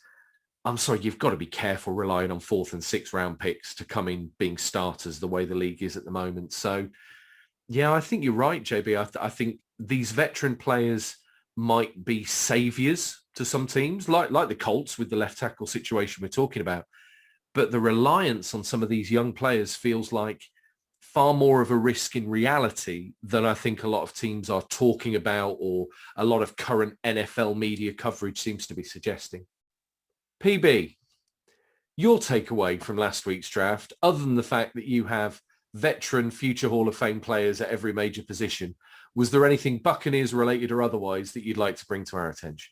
I'm sorry, you've got to be careful relying on 4th and 6th round picks to come in being starters the way the league is at the moment. So, yeah, I think you're right, JB. I think these veteran players might be saviours to some teams, like the Colts with the left tackle situation we're talking about. But the reliance on some of these young players feels like far more of a risk in reality than I think a lot of teams are talking about, or a lot of current NFL media coverage seems to be suggesting. PB, your takeaway from last week's draft, other than the fact that you have veteran future Hall of Fame players at every major position, was there anything Buccaneers related or otherwise that you'd like to bring to our attention?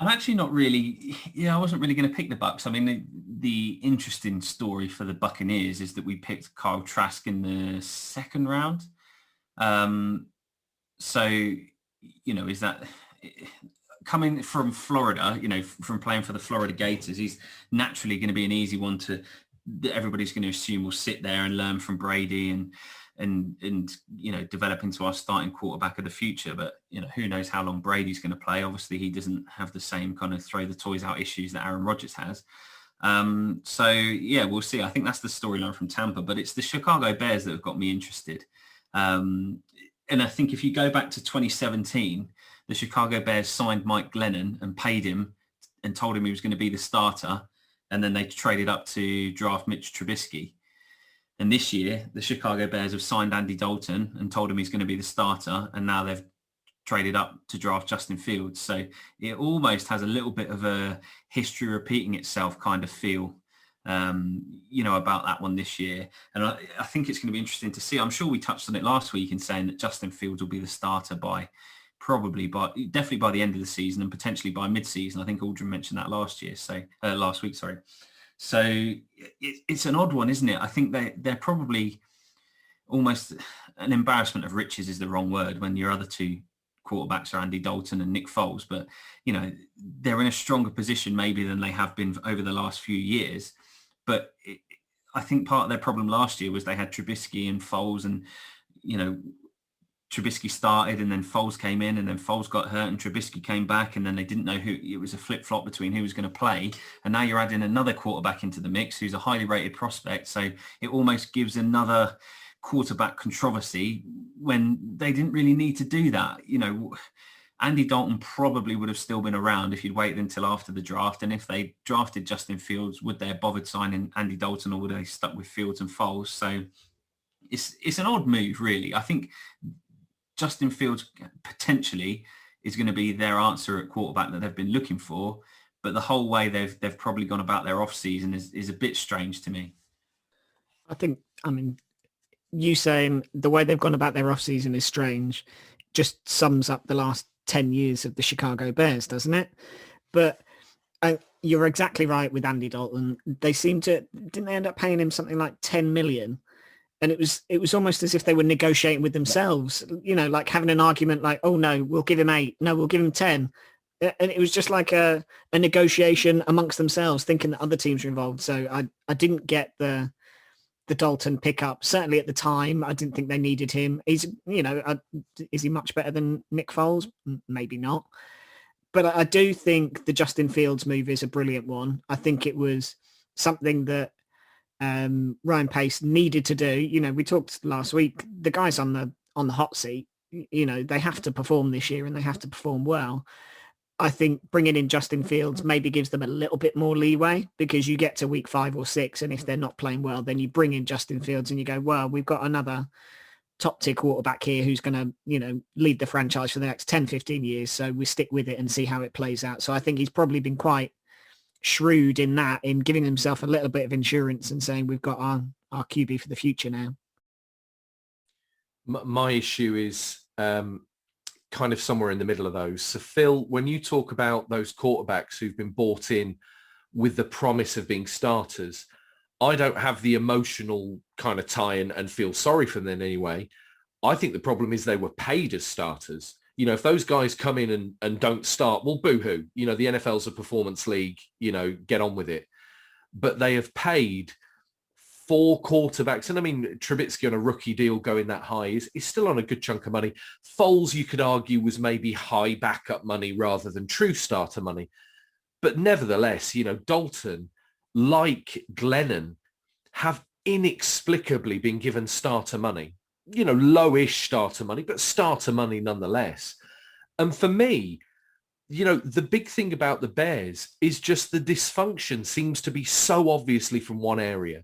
I'm actually not really, I wasn't really going to pick the Bucs. I mean, the interesting story for the Buccaneers is that we picked Kyle Trask in the 2nd round. So, is that coming from Florida, from playing for the Florida Gators, he's naturally going to be an easy one that everybody's going to assume will sit there and learn from Brady and develop into our starting quarterback of the future. But who knows how long Brady's going to play. Obviously he doesn't have the same kind of throw the toys out issues that Aaron Rodgers has. So yeah, we'll see. I think that's the storyline from Tampa, but it's the Chicago Bears that have got me interested. And I think if you go back to 2017, the Chicago Bears signed Mike Glennon and paid him and told him he was going to be the starter. And then they traded up to draft Mitch Trubisky. And this year, the Chicago Bears have signed Andy Dalton and told him he's going to be the starter. And now they've traded up to draft Justin Fields. So it almost has a little bit of a history repeating itself kind of feel, about that one this year. And I think it's going to be interesting to see. I'm sure we touched on it last week in saying that Justin Fields will be the starter definitely by the end of the season and potentially by mid-season. I think Aldrin mentioned that last week. So it's an odd one, isn't it? I think they're probably almost an embarrassment of riches is the wrong word when your other two quarterbacks are Andy Dalton and Nick Foles. But, they're in a stronger position maybe than they have been over the last few years. But I think part of their problem last year was they had Trubisky and Foles and, Trubisky started and then Foles came in and then Foles got hurt and Trubisky came back and then they didn't know who. It was a flip-flop between who was going to play. And now you're adding another quarterback into the mix who's a highly rated prospect. So it almost gives another quarterback controversy when they didn't really need to do that. Andy Dalton probably would have still been around if you'd waited until after the draft. And if they drafted Justin Fields, would they have bothered signing Andy Dalton or would they stuck with Fields and Foles? So it's an odd move, really. I think Justin Fields potentially is going to be their answer at quarterback that they've been looking for, but the whole way they've probably gone about their off season is a bit strange to me. You saying the way they've gone about their off season is strange just sums up the last 10 years of the Chicago Bears, doesn't it? But you're exactly right with Andy Dalton. Didn't they end up paying him something like 10 million? And it was almost as if they were negotiating with themselves, like having an argument like, oh, no, we'll give him 8. No, we'll give him 10. And it was just like a negotiation amongst themselves, thinking that other teams were involved. So I didn't get the Dalton pickup. Certainly at the time, I didn't think they needed him. Is he much better than Nick Foles? Maybe not. But I do think the Justin Fields move is a brilliant one. I think it was something that Ryan Pace needed to do. You know, we talked last week, the guys on the hot seat, you know, they have to perform this year and they have to perform well. I think bringing in Justin Fields maybe gives them a little bit more leeway, because you get to week 5 or 6 and if they're not playing well, then you bring in Justin Fields and you go, well, we've got another top tier quarterback here who's going to, you know, lead the franchise for the next 10, 15 years. So we stick with it and see how it plays out. So I think he's probably been quite shrewd in that, in giving himself a little bit of insurance and saying we've got our QB for the future now. My issue is kind of somewhere in the middle of those. So Phil, when you talk about those quarterbacks who've been bought in with the promise of being starters, I don't have the emotional kind of tie and feel sorry for them in any way. I think the problem is they were paid as starters. You know, if those guys come in and don't start, well, boo-hoo. You know, the NFL's a performance league, you know, get on with it. But they have paid 4 quarterbacks. And I mean, Trubisky on a rookie deal going that high is still on a good chunk of money. Foles, you could argue, was maybe high backup money rather than true starter money. But nevertheless, you know, Dalton, like Glennon, have inexplicably been given starter money, you know, lowish starter money, but starter money nonetheless. And for me, you know, the big thing about the Bears is just the dysfunction seems to be so obviously from one area,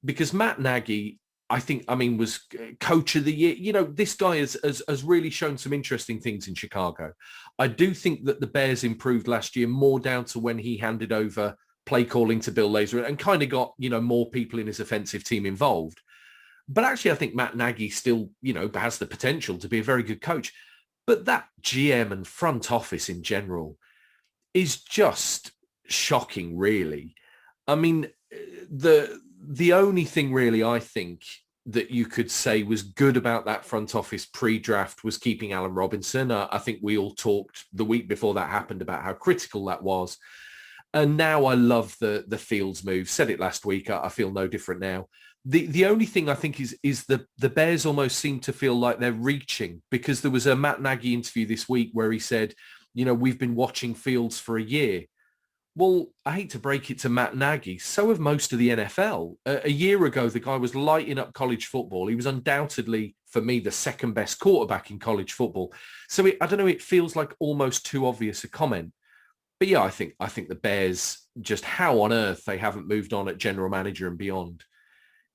because Matt Nagy, was coach of the year. You know, this guy has really shown some interesting things in Chicago. I do think that the Bears improved last year more down to when he handed over play calling to Bill Lazor and kind of got, you know, more people in his offensive team involved. But actually, I think Matt Nagy still, you know, has the potential to be a very good coach. But that GM and front office in general is just shocking, really. I mean, the only thing really I think that you could say was good about that front office pre-draft was keeping Allen Robinson. I think we all talked the week before that happened about how critical that was. And now I love the Fields move. Said it last week. I feel no different now. The only thing I think is the Bears almost seem to feel like they're reaching, because there was a Matt Nagy interview this week where he said, you know, we've been watching Fields for a year. Well, I hate to break it to Matt Nagy. So have most of the NFL. A year ago, the guy was lighting up college football. He was undoubtedly, for me, the second best quarterback in college football. So I don't know, it feels like almost too obvious a comment. But yeah, I think the Bears, just how on earth they haven't moved on at general manager and beyond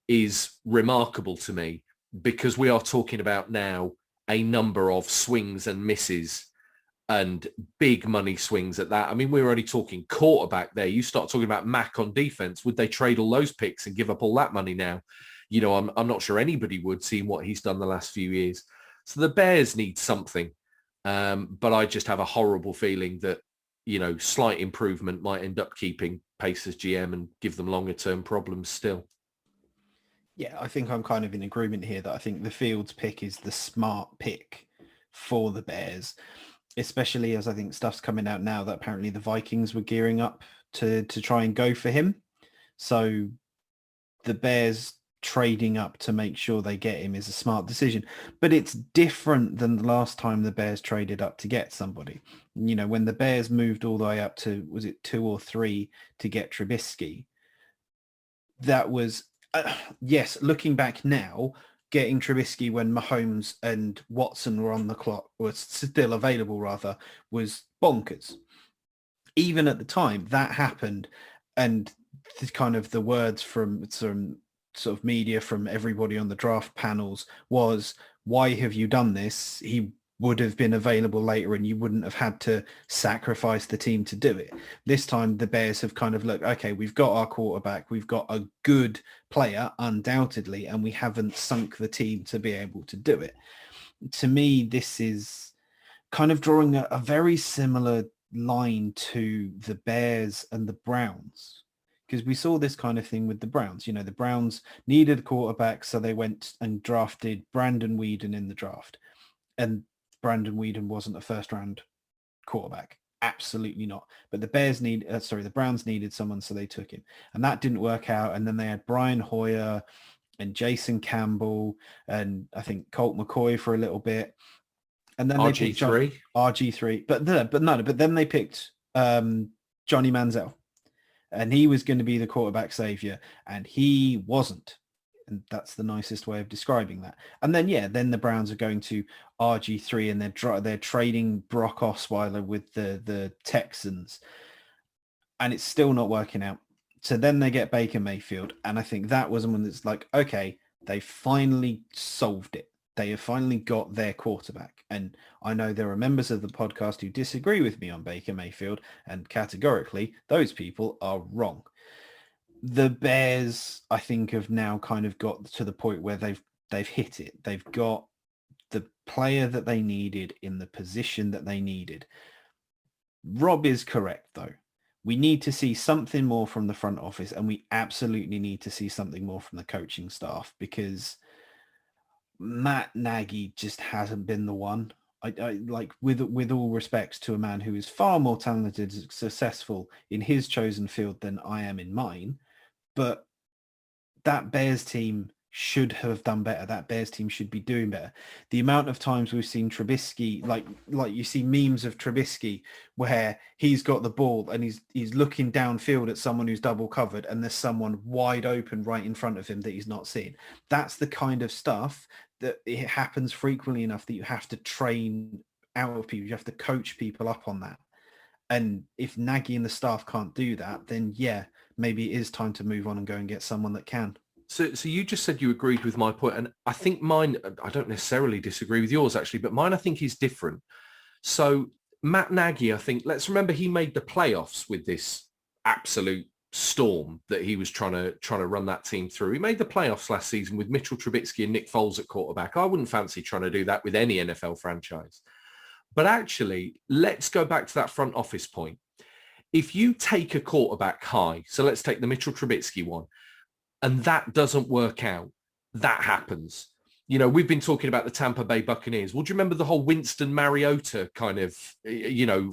is remarkable to me, because we are talking about now a number of swings and misses and big money swings at that. I mean, we were only talking quarterback there. You start talking about Mac on defense. Would they trade all those picks and give up all that money now? You know, I'm not sure anybody would, seeing what he's done the last few years. So the Bears need something. But I just have a horrible feeling that, you know, slight improvement might end up keeping Pace as GM and give them longer term problems still. Yeah, I think I'm kind of in agreement here that I think the Fields pick is the smart pick for the Bears, especially as I think stuff's coming out now that apparently the Vikings were gearing up to try and go for him. So the Bears trading up to make sure they get him is a smart decision. But it's different than the last time the Bears traded up to get somebody. You know, when the Bears moved all the way up to, was it 2 or 3 to get Trubisky? That was, yes, looking back now, getting Trubisky when Mahomes and Watson were on the clock, was still available rather, was bonkers. Even at the time that happened, and the kind of the words from some sort of media, from everybody on the draft panels, was, why have you done this? He would have been available later and you wouldn't have had to sacrifice the team to do it. This time the Bears have kind of looked, okay, we've got our quarterback, we've got a good player undoubtedly, and we haven't sunk the team to be able to do it. To me, this is kind of drawing a very similar line to the Bears and the Browns, because we saw this kind of thing with the Browns. You know, the Browns needed a quarterback, so they went and drafted Brandon Weeden in the draft. And Brandon Weeden wasn't a first-round quarterback. Absolutely not. But the the Browns needed someone, so they took him. And that didn't work out. And then they had Brian Hoyer and Jason Campbell and I think Colt McCoy for a little bit. And then they picked RG3. But then they picked Johnny Manziel. And he was going to be the quarterback savior, and he wasn't. And that's the nicest way of describing that. And then, then the Browns are going to RG3, and they're trading Brock Osweiler with the Texans, and it's still not working out. So then they get Baker Mayfield, and I think that was one that's like, okay, they finally solved it. They have finally got their quarterback. And I know there are members of the podcast who disagree with me on Baker Mayfield, and categorically, those people are wrong. The Bears, I think, have now kind of got to the point where they've hit it. They've got the player that they needed in the position that they needed. Rob is correct, though. We need to see something more from the front office, and we absolutely need to see something more from the coaching staff, because Matt Nagy just hasn't been the one. I like, with all respects to a man who is far more talented and successful in his chosen field than I am in mine, but that Bears team should have done better. That Bears team should be doing better. The amount of times we've seen Trubisky, like you see memes of Trubisky where he's got the ball and he's looking downfield at someone who's double covered, and there's someone wide open right in front of him that he's not seeing. That's the kind of stuff that it happens frequently enough that you have to train out of people. You have to coach people up on that. And if Nagy and the staff can't do that, then maybe it is time to move on and go and get someone that can. So you just said you agreed with my point, and I think mine, I don't necessarily disagree with yours actually, but mine I think is different. So Matt Nagy, I think, let's remember he made the playoffs with this absolute storm that he was trying to run that team through. He made the playoffs last season with Mitchell Trubisky and Nick Foles at quarterback. I wouldn't fancy trying to do that with any NFL franchise. But actually, let's go back to that front office point. If you take a quarterback high, so let's take the Mitchell Trubisky one, and that doesn't work out, that happens. You know, we've been talking about the Tampa Bay Buccaneers. Well, do you remember the whole Winston Mariota kind of,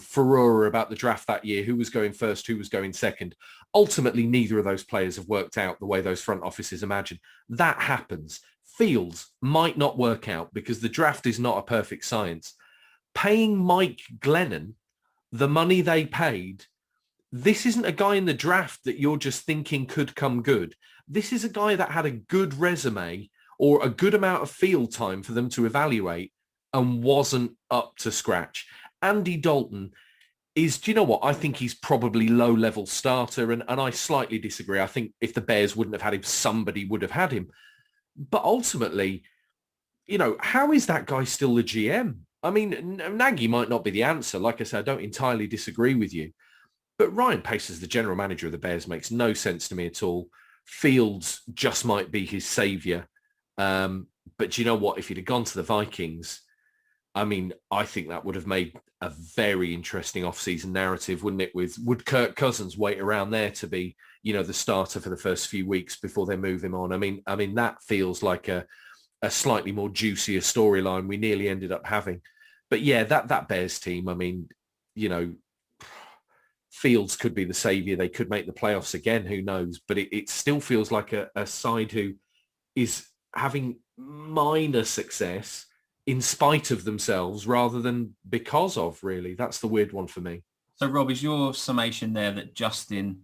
furore about the draft that year? Who was going first, who was going second? Ultimately, neither of those players have worked out the way those front offices imagine. That happens. Fields might not work out because the draft is not a perfect science. Paying Mike Glennon the money they paid, this isn't a guy in the draft that you're just thinking could come good. This is a guy that had a good resume or a good amount of field time for them to evaluate and wasn't up to scratch. Andy Dalton is, do you know what? I think he's probably low-level starter, and I slightly disagree. I think if the Bears wouldn't have had him, somebody would have had him. But ultimately, how is that guy still the GM? I mean, Nagy might not be the answer. Like I said, I don't entirely disagree with you. But Ryan Pace as the general manager of the Bears makes no sense to me at all. Fields just might be his savior. But you know what? If he'd have gone to the Vikings, I mean, I think that would have made a very interesting off-season narrative, wouldn't it? Would Kirk Cousins wait around there to be, the starter for the first few weeks before they move him on? I mean, that feels like a slightly more juicier storyline we nearly ended up having. But yeah, that Bears team, I mean, Fields could be the savior. They could make the playoffs again. Who knows? But it still feels like a side who is having minor success in spite of themselves rather than because of, really. That's the weird one for me. So, Rob, is your summation there that Justin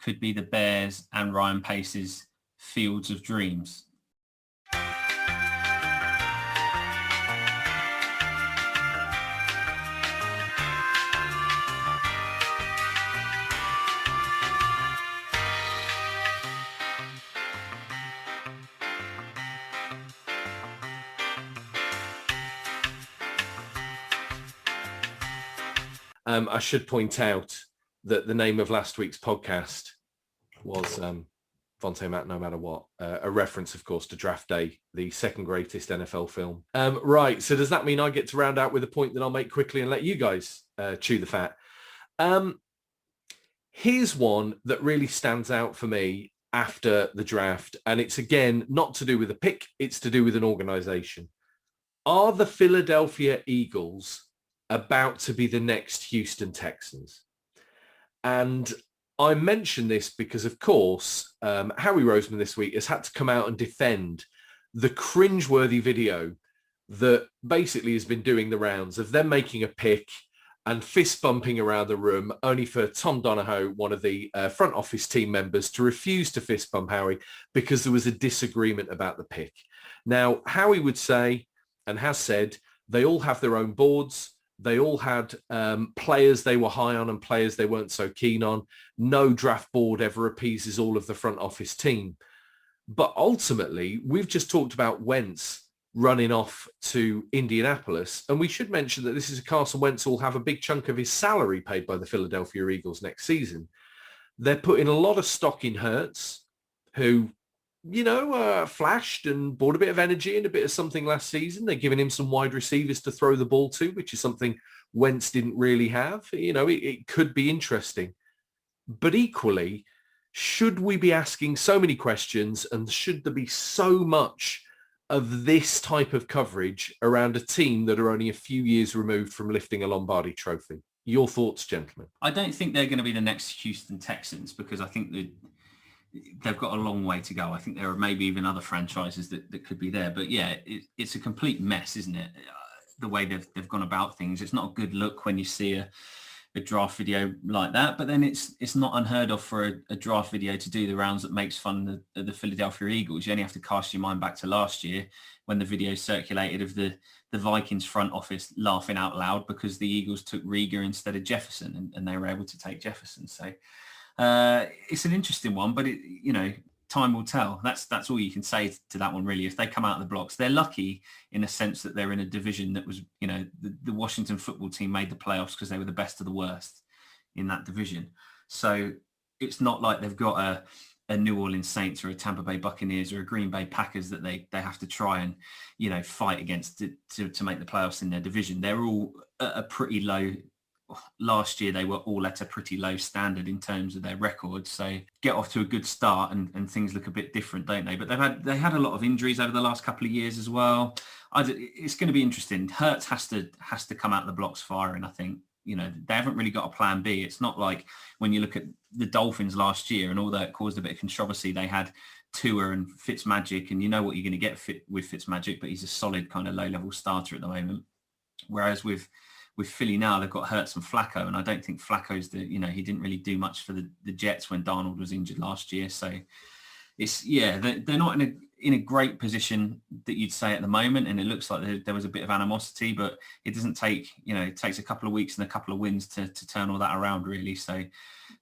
could be the Bears and Ryan Pace's Fields of Dreams? I should point out that the name of last week's podcast was Vontae Matt No Matter What, a reference, of course, to Draft Day, the second greatest NFL film. Right, so does that mean I get to round out with a point that I'll make quickly and let you guys chew the fat? Here's one that really stands out for me after the draft, and it's, again, not to do with a pick, it's to do with an organization. Are the Philadelphia Eagles about to be the next Houston Texans? And I mention this because, of course, Howie Roseman this week has had to come out and defend the cringeworthy video that basically has been doing the rounds of them making a pick and fist bumping around the room, only for Tom Donahoe, one of the front office team members, to refuse to fist bump Howie because there was a disagreement about the pick. Now, Howie would say, and has said, they all have their own boards. They all had players they were high on and players they weren't so keen on. No draft board ever appeases all of the front office team. But ultimately, we've just talked about Wentz running off to Indianapolis. And we should mention that this is a Carson Wentz who will have a big chunk of his salary paid by the Philadelphia Eagles next season. They're putting a lot of stock in Hurts, who, flashed and brought a bit of energy and a bit of something last season. They're giving him some wide receivers to throw the ball to, which is something Wentz didn't really have. It could be interesting. But equally, should we be asking so many questions, and should there be so much of this type of coverage around a team that are only a few years removed from lifting a Lombardi trophy? Your thoughts, gentlemen? I don't think they're going to be the next Houston Texans, because I think that they've got a long way to go. I think there are maybe even other franchises that could be there. But yeah, it's a complete mess, isn't it? The way they've gone about things. It's not a good look when you see a draft video like that, but then it's not unheard of for a draft video to do the rounds that makes fun of the Philadelphia Eagles. You only have to cast your mind back to last year when the video circulated of the Vikings front office laughing out loud because the Eagles took Rieger instead of Jefferson, and they were able to take Jefferson. So it's an interesting one, but time will tell. That's all you can say to that one, really. If they come out of the blocks, they're lucky in a sense that they're in a division that was, the Washington football team made the playoffs because they were the best of the worst in that division. So it's not like they've got a New Orleans Saints or a Tampa Bay Buccaneers or a Green Bay Packers that they have to try and, fight against to make the playoffs in their division. They're all at a pretty low. Last year, they were all at a pretty low standard in terms of their record. So get off to a good start and things look a bit different, don't they? But they had a lot of injuries over the last couple of years as well. It's going to be interesting. Hurts has to come out of the blocks firing, I think. They haven't really got a plan B. It's not like when you look at the Dolphins last year, and although it caused a bit of controversy, they had Tua and Fitzmagic, and you know what you're going to get with Fitzmagic, but he's a solid kind of low-level starter at the moment. Whereas with Philly now, they've got Hurts and Flacco, and I don't think Flacco's he didn't really do much for the Jets when Darnold was injured last year. So they're not in a great position that you'd say at the moment, and it looks like there was a bit of animosity, but it doesn't take, it takes a couple of weeks and a couple of wins to turn all that around, really. So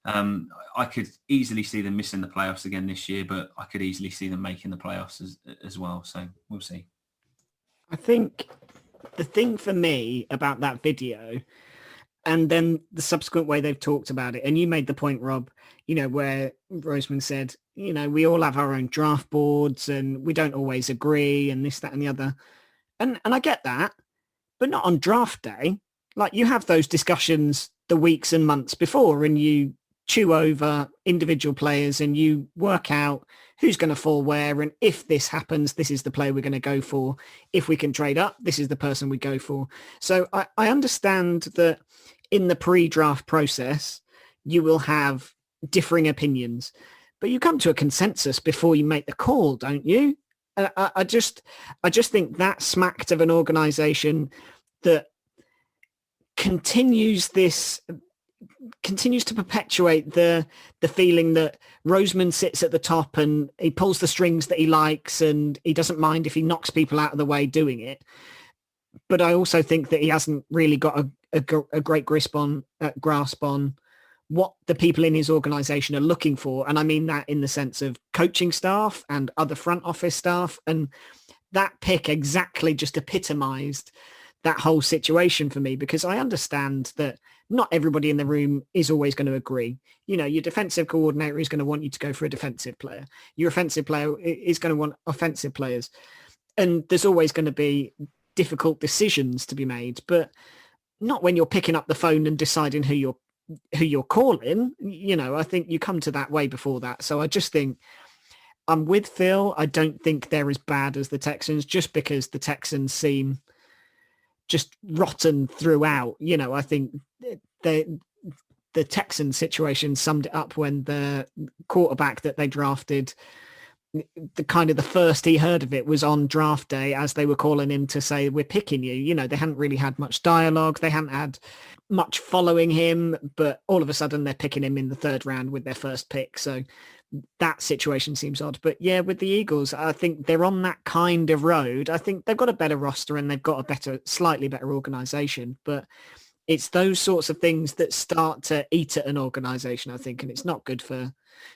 I could easily see them missing the playoffs again this year, but I could easily see them making the playoffs as well. So we'll see. I think the thing for me about that video, and then the subsequent way they've talked about it, and you made the point, Rob, where Roseman said, we all have our own draft boards and we don't always agree and this, that, and the other. And I get that, but not on draft day. Like, you have those discussions the weeks and months before, and you chew over individual players and you work out who's going to fall where. And if this happens, this is the player we're going to go for. If we can trade up, this is the person we go for. So I understand that in the pre-draft process, you will have differing opinions, but you come to a consensus before you make the call, don't you? I just think that smacked of an organization that continues to perpetuate the feeling that Roseman sits at the top and he pulls the strings that he likes and he doesn't mind if he knocks people out of the way doing it. But I also think that he hasn't really got a great grasp on what the people in his organization are looking for. And I mean that in the sense of coaching staff and other front office staff. And that pick exactly just epitomized that whole situation for me, because I understand that not everybody in the room is always going to agree. Your defensive coordinator is going to want you to go for a defensive player. Your offensive player is going to want offensive players. And there's always going to be difficult decisions to be made, but not when you're picking up the phone and deciding who you're calling. I think you come to that way before that. So I just think I'm with Phil. I don't think they're as bad as the Texans, just because the Texans seem just rotten throughout. I think the Texans situation summed it up when the quarterback that they drafted the kind of the first he heard of it was on draft day as they were calling him to say, we're picking you. You know, they hadn't really had much dialogue. They hadn't had much following him, but all of a sudden they're picking him in the third round with their first pick. So that situation seems odd. But yeah, with the Eagles, I think they're on that kind of road. I think they've got a better roster and they've got a slightly better organization, but it's those sorts of things that start to eat at an organization, I think, and it's not good for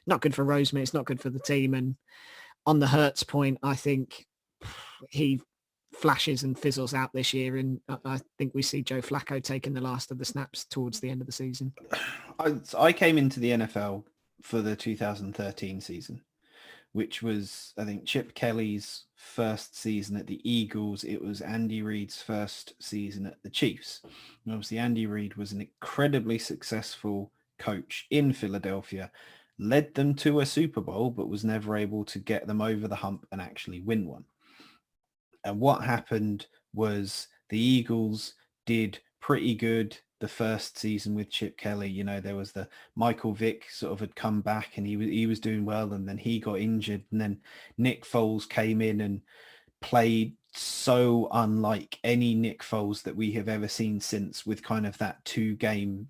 Roseman. It's not good for the team. And on the Hurts point, I think he flashes and fizzles out this year, and I think we see Joe Flacco taking the last of the snaps towards the end of the season. I came into the NFL for the 2013 season, which was, I think, Chip Kelly's first season at the Eagles. It was Andy Reid's first season at the Chiefs. And obviously, Andy Reid was an incredibly successful coach in Philadelphia, led them to a Super Bowl, but was never able to get them over the hump and actually win one. And what happened was the Eagles did pretty good the first season with Chip Kelly. You know, there was the Michael Vick sort of had come back and he was doing well, and then he got injured, and then Nick Foles came in and played so unlike any Nick Foles that we have ever seen since, with kind of that 2-game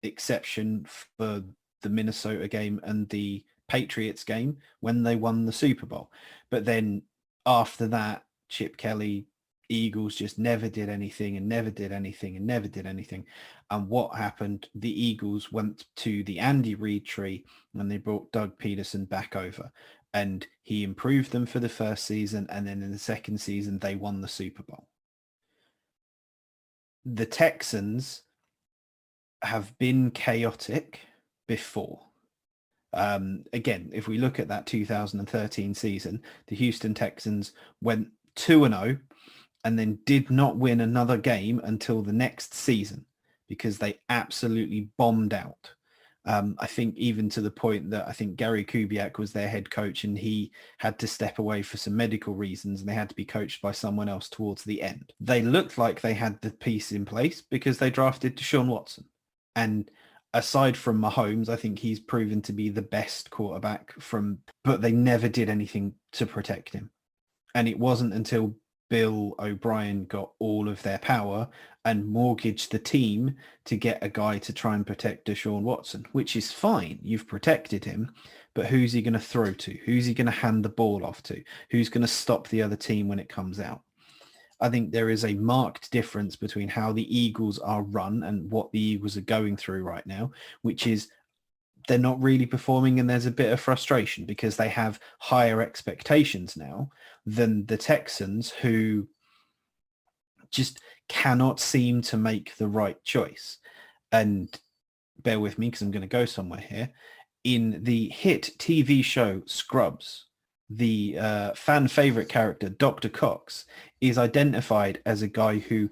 exception for the Minnesota game and the Patriots game when they won the Super Bowl. But then after that, Chip Kelly, Eagles just never did anything and never did anything and never did anything. And what happened? The Eagles went to the Andy Reid tree and they brought Doug Peterson back over, and he improved them for the first season. And then in the second season, they won the Super Bowl. The Texans have been chaotic before. Again, if we look at that 2013 season, the Houston Texans went 2-0 and then did not win another game until the next season because they absolutely bombed out. I think even to the point that I think Gary Kubiak was their head coach and he had to step away for some medical reasons and they had to be coached by someone else towards the end. They looked like they had the piece in place because they drafted Deshaun Watson. And aside from Mahomes, I think he's proven to be the best quarterback but they never did anything to protect him. And it wasn't until Bill O'Brien got all of their power and mortgaged the team to get a guy to try and protect Deshaun Watson, which is fine. You've protected him, but who's he going to throw to? Who's he going to hand the ball off to? Who's going to stop the other team when it comes out? I think there is a marked difference between how the Eagles are run and what the Eagles are going through right now, which is they're not really performing, and there's a bit of frustration because they have higher expectations now than the Texans, who just cannot seem to make the right choice. And bear with me because I'm going to go somewhere here. In the hit TV show Scrubs, the fan favorite character, Dr. Cox, is identified as a guy who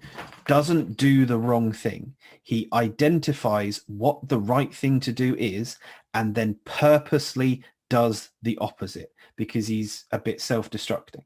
doesn't do the wrong thing. He identifies what the right thing to do is and then purposely does the opposite because he's a bit self-destructing.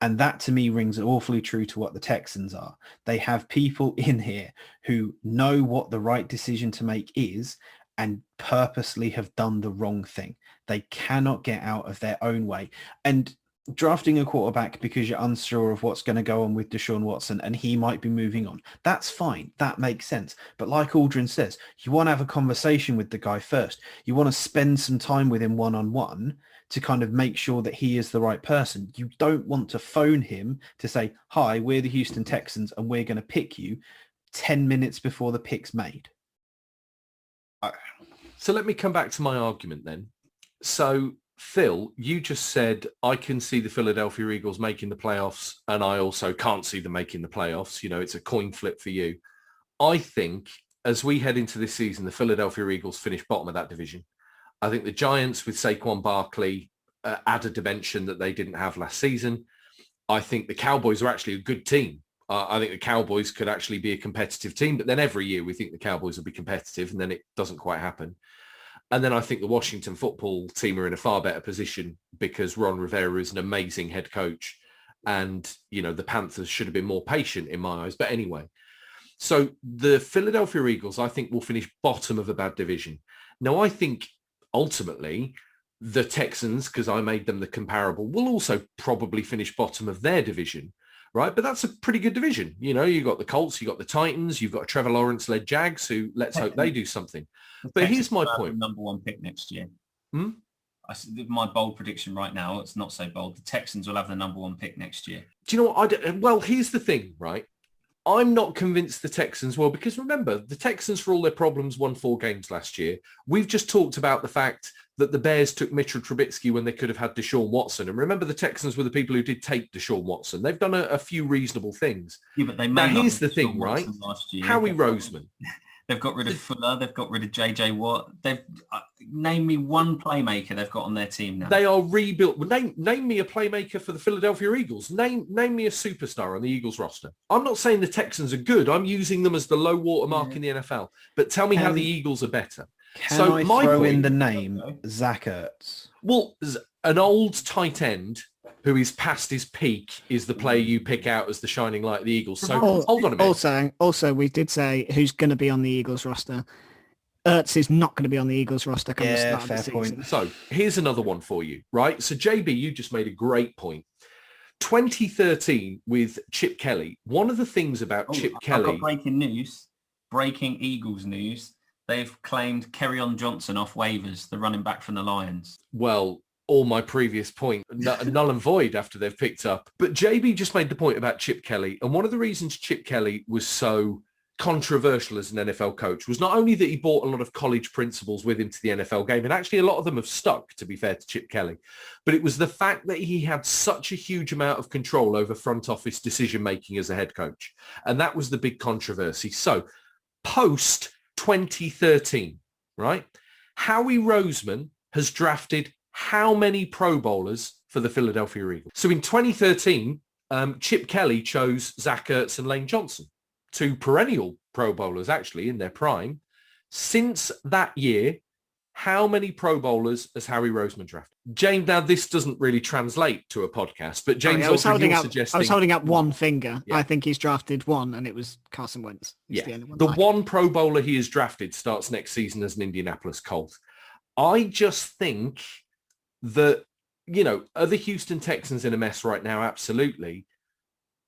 And that to me rings awfully true to what the Texans are. They have people in here who know what the right decision to make is and purposely have done the wrong thing. They cannot get out of their own way. And drafting a quarterback because you're unsure of what's going to go on with Deshaun Watson and he might be moving on, that's fine. That makes sense. But like Aldrin says, you want to have a conversation with the guy first. You want to spend some time with him one-on-one to kind of make sure that he is the right person. You don't want to phone him to say, hi, we're the Houston Texans and we're going to pick you 10 minutes before the pick's made. So let me come back to my argument then. So Phil, you just said, I can see the Philadelphia Eagles making the playoffs and I also can't see them making the playoffs. You know, it's a coin flip for you. I think as we head into this season, the Philadelphia Eagles finish bottom of that division. I think the Giants with Saquon Barkley add a dimension that they didn't have last season. I think the Cowboys are actually a good team. I think the Cowboys could actually be a competitive team, but then every year we think the Cowboys will be competitive and then it doesn't quite happen. And then I think the Washington football team are in a far better position because Ron Rivera is an amazing head coach. And, you know, the Panthers should have been more patient in my eyes. But anyway, so the Philadelphia Eagles, I think, will finish bottom of a bad division. Now, I think ultimately the Texans, because I made them the comparable, will also probably finish bottom of their division, right? But that's a pretty good division. You know, you've got the Colts, you've got the Titans, you've got Trevor Lawrence-led Jags, who let's hope they do something. But here's my point. Number one pick next year. Hmm? My bold prediction right now, it's not so bold. The Texans will have the number one pick next year. Do you know what? Well, here's the thing, right? I'm not convinced the Texans will, because remember, the Texans, for all their problems, won 4 games last year. We've just talked about the fact that the Bears took Mitchell Trubisky when they could have had Deshaun Watson. And remember, the Texans were the people who did take Deshaun Watson. They've done a few reasonable things. Yeah, but they now, here's the thing, right? Howie Roseman. They've got rid of Fuller. They've got rid of J.J. Watt. They've name me one playmaker they've got on their team now. They are rebuilt. Name me a playmaker for the Philadelphia Eagles. Name me a superstar on the Eagles roster. I'm not saying the Texans are good. I'm using them as the low water mark in the NFL. But tell me how the Eagles are better. Can I throw in the name Zach Ertz? Well, an old tight end who is past his peak is the player you pick out as the shining light of the Eagles. So hold on a minute. Also, we did say who's going to be on the Eagles roster. Ertz is not going to be on the Eagles roster come the start of the season. So here's another one for you, right? So JB, you just made a great point. 2013 with Chip Kelly. One of the things about Chip Kelly... I've got breaking Eagles news. They've claimed Kerryon Johnson off waivers, the running back from the Lions. Well, all my previous point, null and void after they've picked up. But JB just made the point about Chip Kelly. And one of the reasons Chip Kelly was so controversial as an NFL coach was not only that he brought a lot of college principles with him to the NFL game, and actually a lot of them have stuck, to be fair to Chip Kelly, but it was the fact that he had such a huge amount of control over front office decision-making as a head coach. And that was the big controversy. So post 2013, right? Howie Roseman has drafted how many Pro Bowlers for the Philadelphia Eagles? So in 2013, Chip Kelly chose Zach Ertz and Lane Johnson, 2 perennial Pro Bowlers actually in their prime. Since that year, how many Pro Bowlers has Howie Roseman drafted? James, now this doesn't really translate to a podcast, but James, I was holding up one finger. Yeah. I think he's drafted 1, and it was Carson Wentz. The one Pro Bowler he has drafted starts next season as an Indianapolis Colt. I just think that, you know, are the Houston Texans in a mess right now? Absolutely.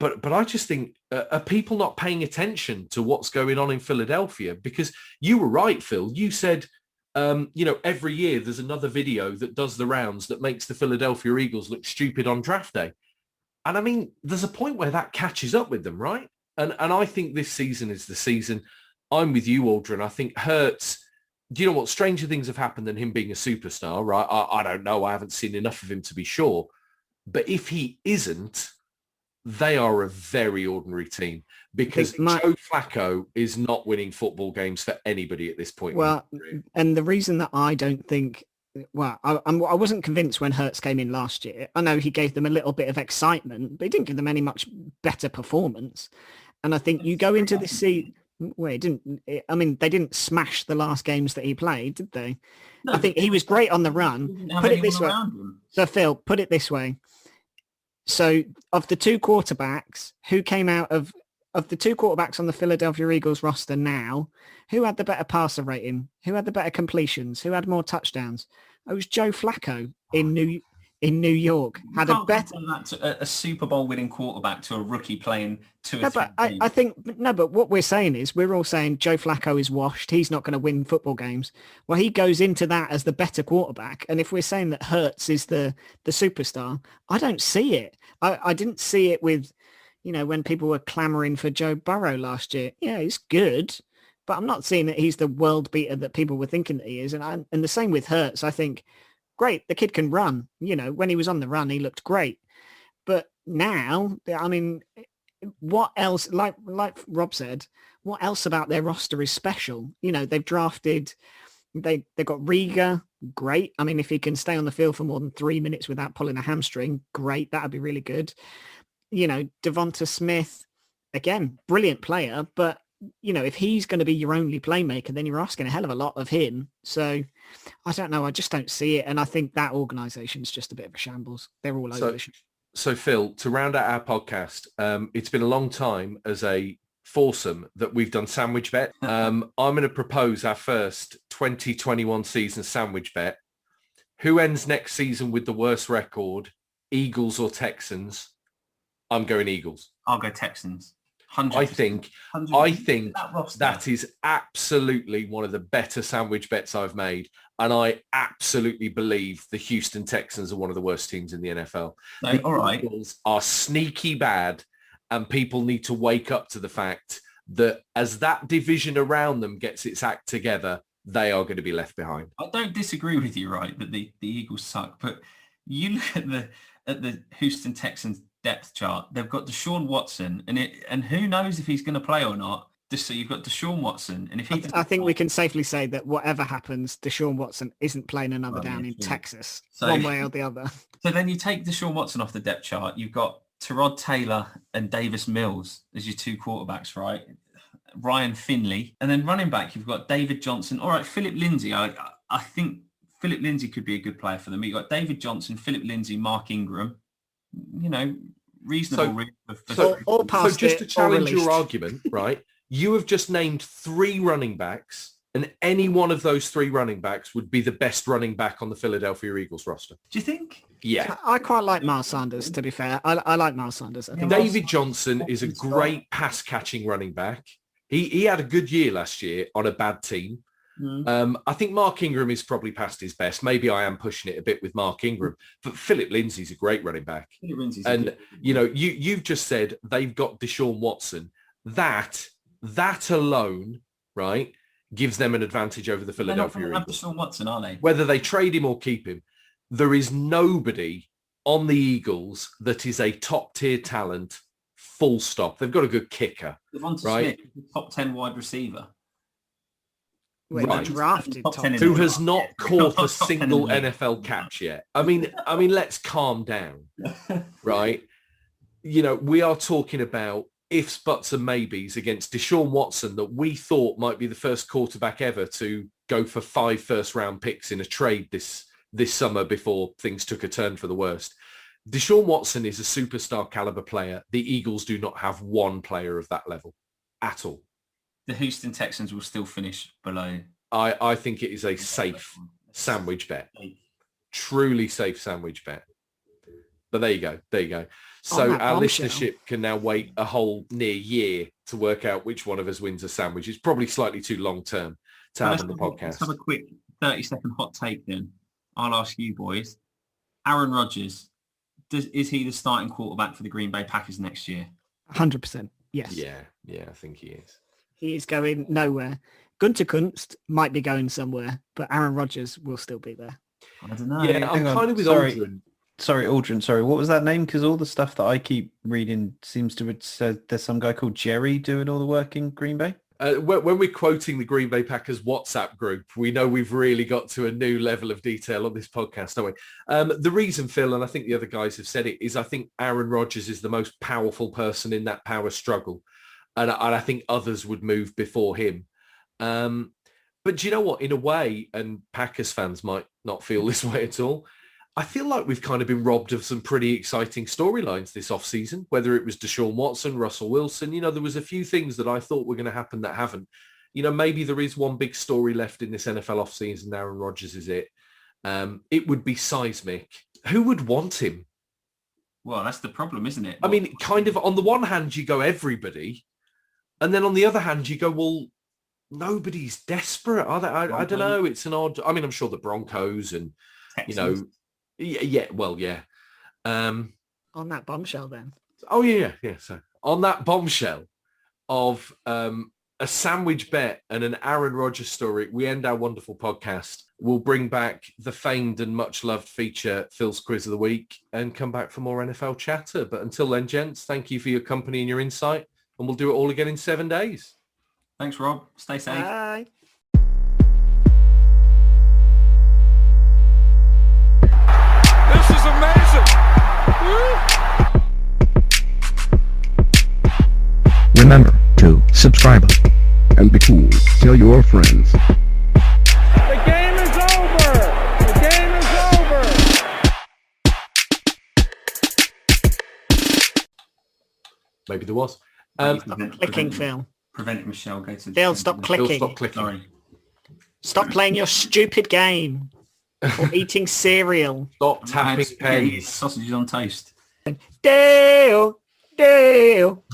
But I just think, are people not paying attention to what's going on in Philadelphia? Because you were right, Phil. You said, you know, every year there's another video that does the rounds that makes the Philadelphia Eagles look stupid on draft day. And I mean, there's a point where that catches up with them, right? And I think this season is the season. I'm with you, Aldrin. I think Hurts, do you know what? Stranger things have happened than him being a superstar, right? I don't know. I haven't seen enough of him to be sure. But if he isn't, they are a very ordinary team, because Joe Flacco is not winning football games for anybody at this point. Well, and the reason that I don't think, well, I wasn't convinced when Hurts came in last year. I know he gave them a little bit of excitement, but he didn't give them any much better performance. And I think you go into this season... Well, they didn't smash the last games that he played, did they? No, I think he was great on the run. Put it this way. So, Phil, put it this way. So, of the 2 quarterbacks, who came out of the 2 quarterbacks on the Philadelphia Eagles roster now, who had the better passer rating? Who had the better completions? Who had more touchdowns? It was Joe Flacco in New York. Had a better a Super Bowl winning quarterback to a rookie playing 2 or 3 games. But what we're saying is we're all saying Joe Flacco is washed. He's not going to win football games. Well, he goes into that as the better quarterback. And if we're saying that Hurts is the superstar, I don't see it. I didn't see it with, you know, when people were clamoring for Joe Burrow last year. Yeah, he's good, but I'm not seeing that he's the world beater that people were thinking that he is. And the same with Hurts. I think, great, the kid can run. You know, when he was on the run, he looked great. But now, I mean, what else, like Rob said, what else about their roster is special? You know, they've drafted, they got Rieger, great. I mean, if he can stay on the field for more than 3 minutes without pulling a hamstring, great. That would be really good. You know, Devonta Smith, again, brilliant player, but you know, if he's going to be your only playmaker, then you're asking a hell of a lot of him. So I don't know. I just don't see it. And I think that organization's just a bit of a shambles. They're all over the shop. So Phil, to round out our podcast, it's been a long time as a foursome that we've done sandwich bet. I'm going to propose our first 2021 season sandwich bet. who ends next season with the worst record, Eagles or Texans? I'm going Eagles. I'll go Texans. 100%. I think 100%. that is absolutely one of the better sandwich bets I've made. And I absolutely believe the Houston Texans are one of the worst teams in the NFL. No, the all right. Eagles are sneaky bad, and people need to wake up to the fact that as that division around them gets its act together, they are going to be left behind. I don't disagree with you, right, that the Eagles suck, but you look at the Houston Texans depth chart. They've got Deshaun Watson, and who knows if he's going to play or not. So you've got Deshaun Watson, and if he, I think we can safely say that whatever happens, Deshaun Watson isn't playing another down in Texas, one way or the other. So then you take Deshaun Watson off the depth chart. You've got Tyrod Taylor and Davis Mills as your two quarterbacks, right? Ryan Finley, and then running back you've got David Johnson. All right, Philip Lindsay. I think Philip Lindsay could be a good player for them. You've got David Johnson, Philip Lindsay, Mark Ingram. You know, reasonable. So just to challenge your argument, right? You have just named 3 running backs, and any one of those 3 running backs would be the best running back on the Philadelphia Eagles roster. Do you think? Yeah. I quite like Miles Sanders, to be fair. I like Miles Sanders. I think David Johnson is a great pass-catching running back. He had a good year last year on a bad team. I think Mark Ingram is probably past his best. Maybe I am pushing it a bit with Mark Ingram, but Philip Lindsay's a great running back. And, you know, you've just said they've got Deshaun Watson. That alone, right, gives them an advantage over the Philadelphia Eagles. Deshaun Watson, are they? Whether they trade him or keep him, there is nobody on the Eagles that is a top-tier talent, full stop. They've got a good kicker, Devonta right? Smith, top 10 wide receiver. Right. Drafted top 10 who has not caught a single NFL catch yet. I mean, let's calm down, right? You know, we are talking about ifs, buts, and maybes against Deshaun Watson that we thought might be the first quarterback ever to go for 5 first-round picks in a trade this summer before things took a turn for the worst. Deshaun Watson is a superstar caliber player. The Eagles do not have one player of that level at all. The Houston Texans will still finish below. I think it is a safe sandwich bet. Truly safe sandwich bet. But there you go. So our listenership can now wait a whole near year to work out which one of us wins a sandwich. It's probably slightly too long term to have on the podcast. Let's have a quick 30-second hot take then. I'll ask you boys. Aaron Rodgers, is he the starting quarterback for the Green Bay Packers next year? 100%. Yes. Yeah, I think he is. He is going nowhere. Gunter Kunst might be going somewhere, but Aaron Rodgers will still be there. I don't know. Yeah, I'm kind of with Aldrin. Sorry, what was that name? Because all the stuff that I keep reading seems to have said there's some guy called Jerry doing all the work in Green Bay. When we're quoting the Green Bay Packers WhatsApp group, we know we've really got to a new level of detail on this podcast, don't we? The reason, Phil, and I think the other guys have said it, is I think Aaron Rodgers is the most powerful person in that power struggle. And I think others would move before him. But do you know what? In a way, and Packers fans might not feel this way at all, I feel like we've kind of been robbed of some pretty exciting storylines this offseason, whether it was Deshaun Watson, Russell Wilson. You know, there was a few things that I thought were going to happen that haven't. You know, maybe there is one big story left in this NFL offseason. Aaron Rodgers is it. It would be seismic. Who would want him? Well, that's the problem, isn't it? I mean, kind of on the one hand, you go everybody. And then on the other hand, you go, well, nobody's desperate, are they? I don't know. It's an odd... I mean, I'm sure the Broncos and, Texans. You know... Yeah. On that bombshell then. Oh, yeah. So on that bombshell of a sandwich bet and an Aaron Rodgers story, we end our wonderful podcast. We'll bring back the famed and much-loved feature, Phil's Quiz of the Week, and come back for more NFL chatter. But until then, gents, thank you for your company and your insight. And we'll do it all again in 7 days. Thanks, Rob. Stay safe. Bye. This is amazing. Remember to subscribe and be cool. Tell your friends. The game is over. The game is over. Maybe there was. Clicking, Phil. Prevent Michelle go to... Phil, stop clicking. Phil, stop clicking. Sorry. Stop playing your stupid game. or eating cereal. Stop tapping Getting his pens. sausages on toast. Dale, Dale.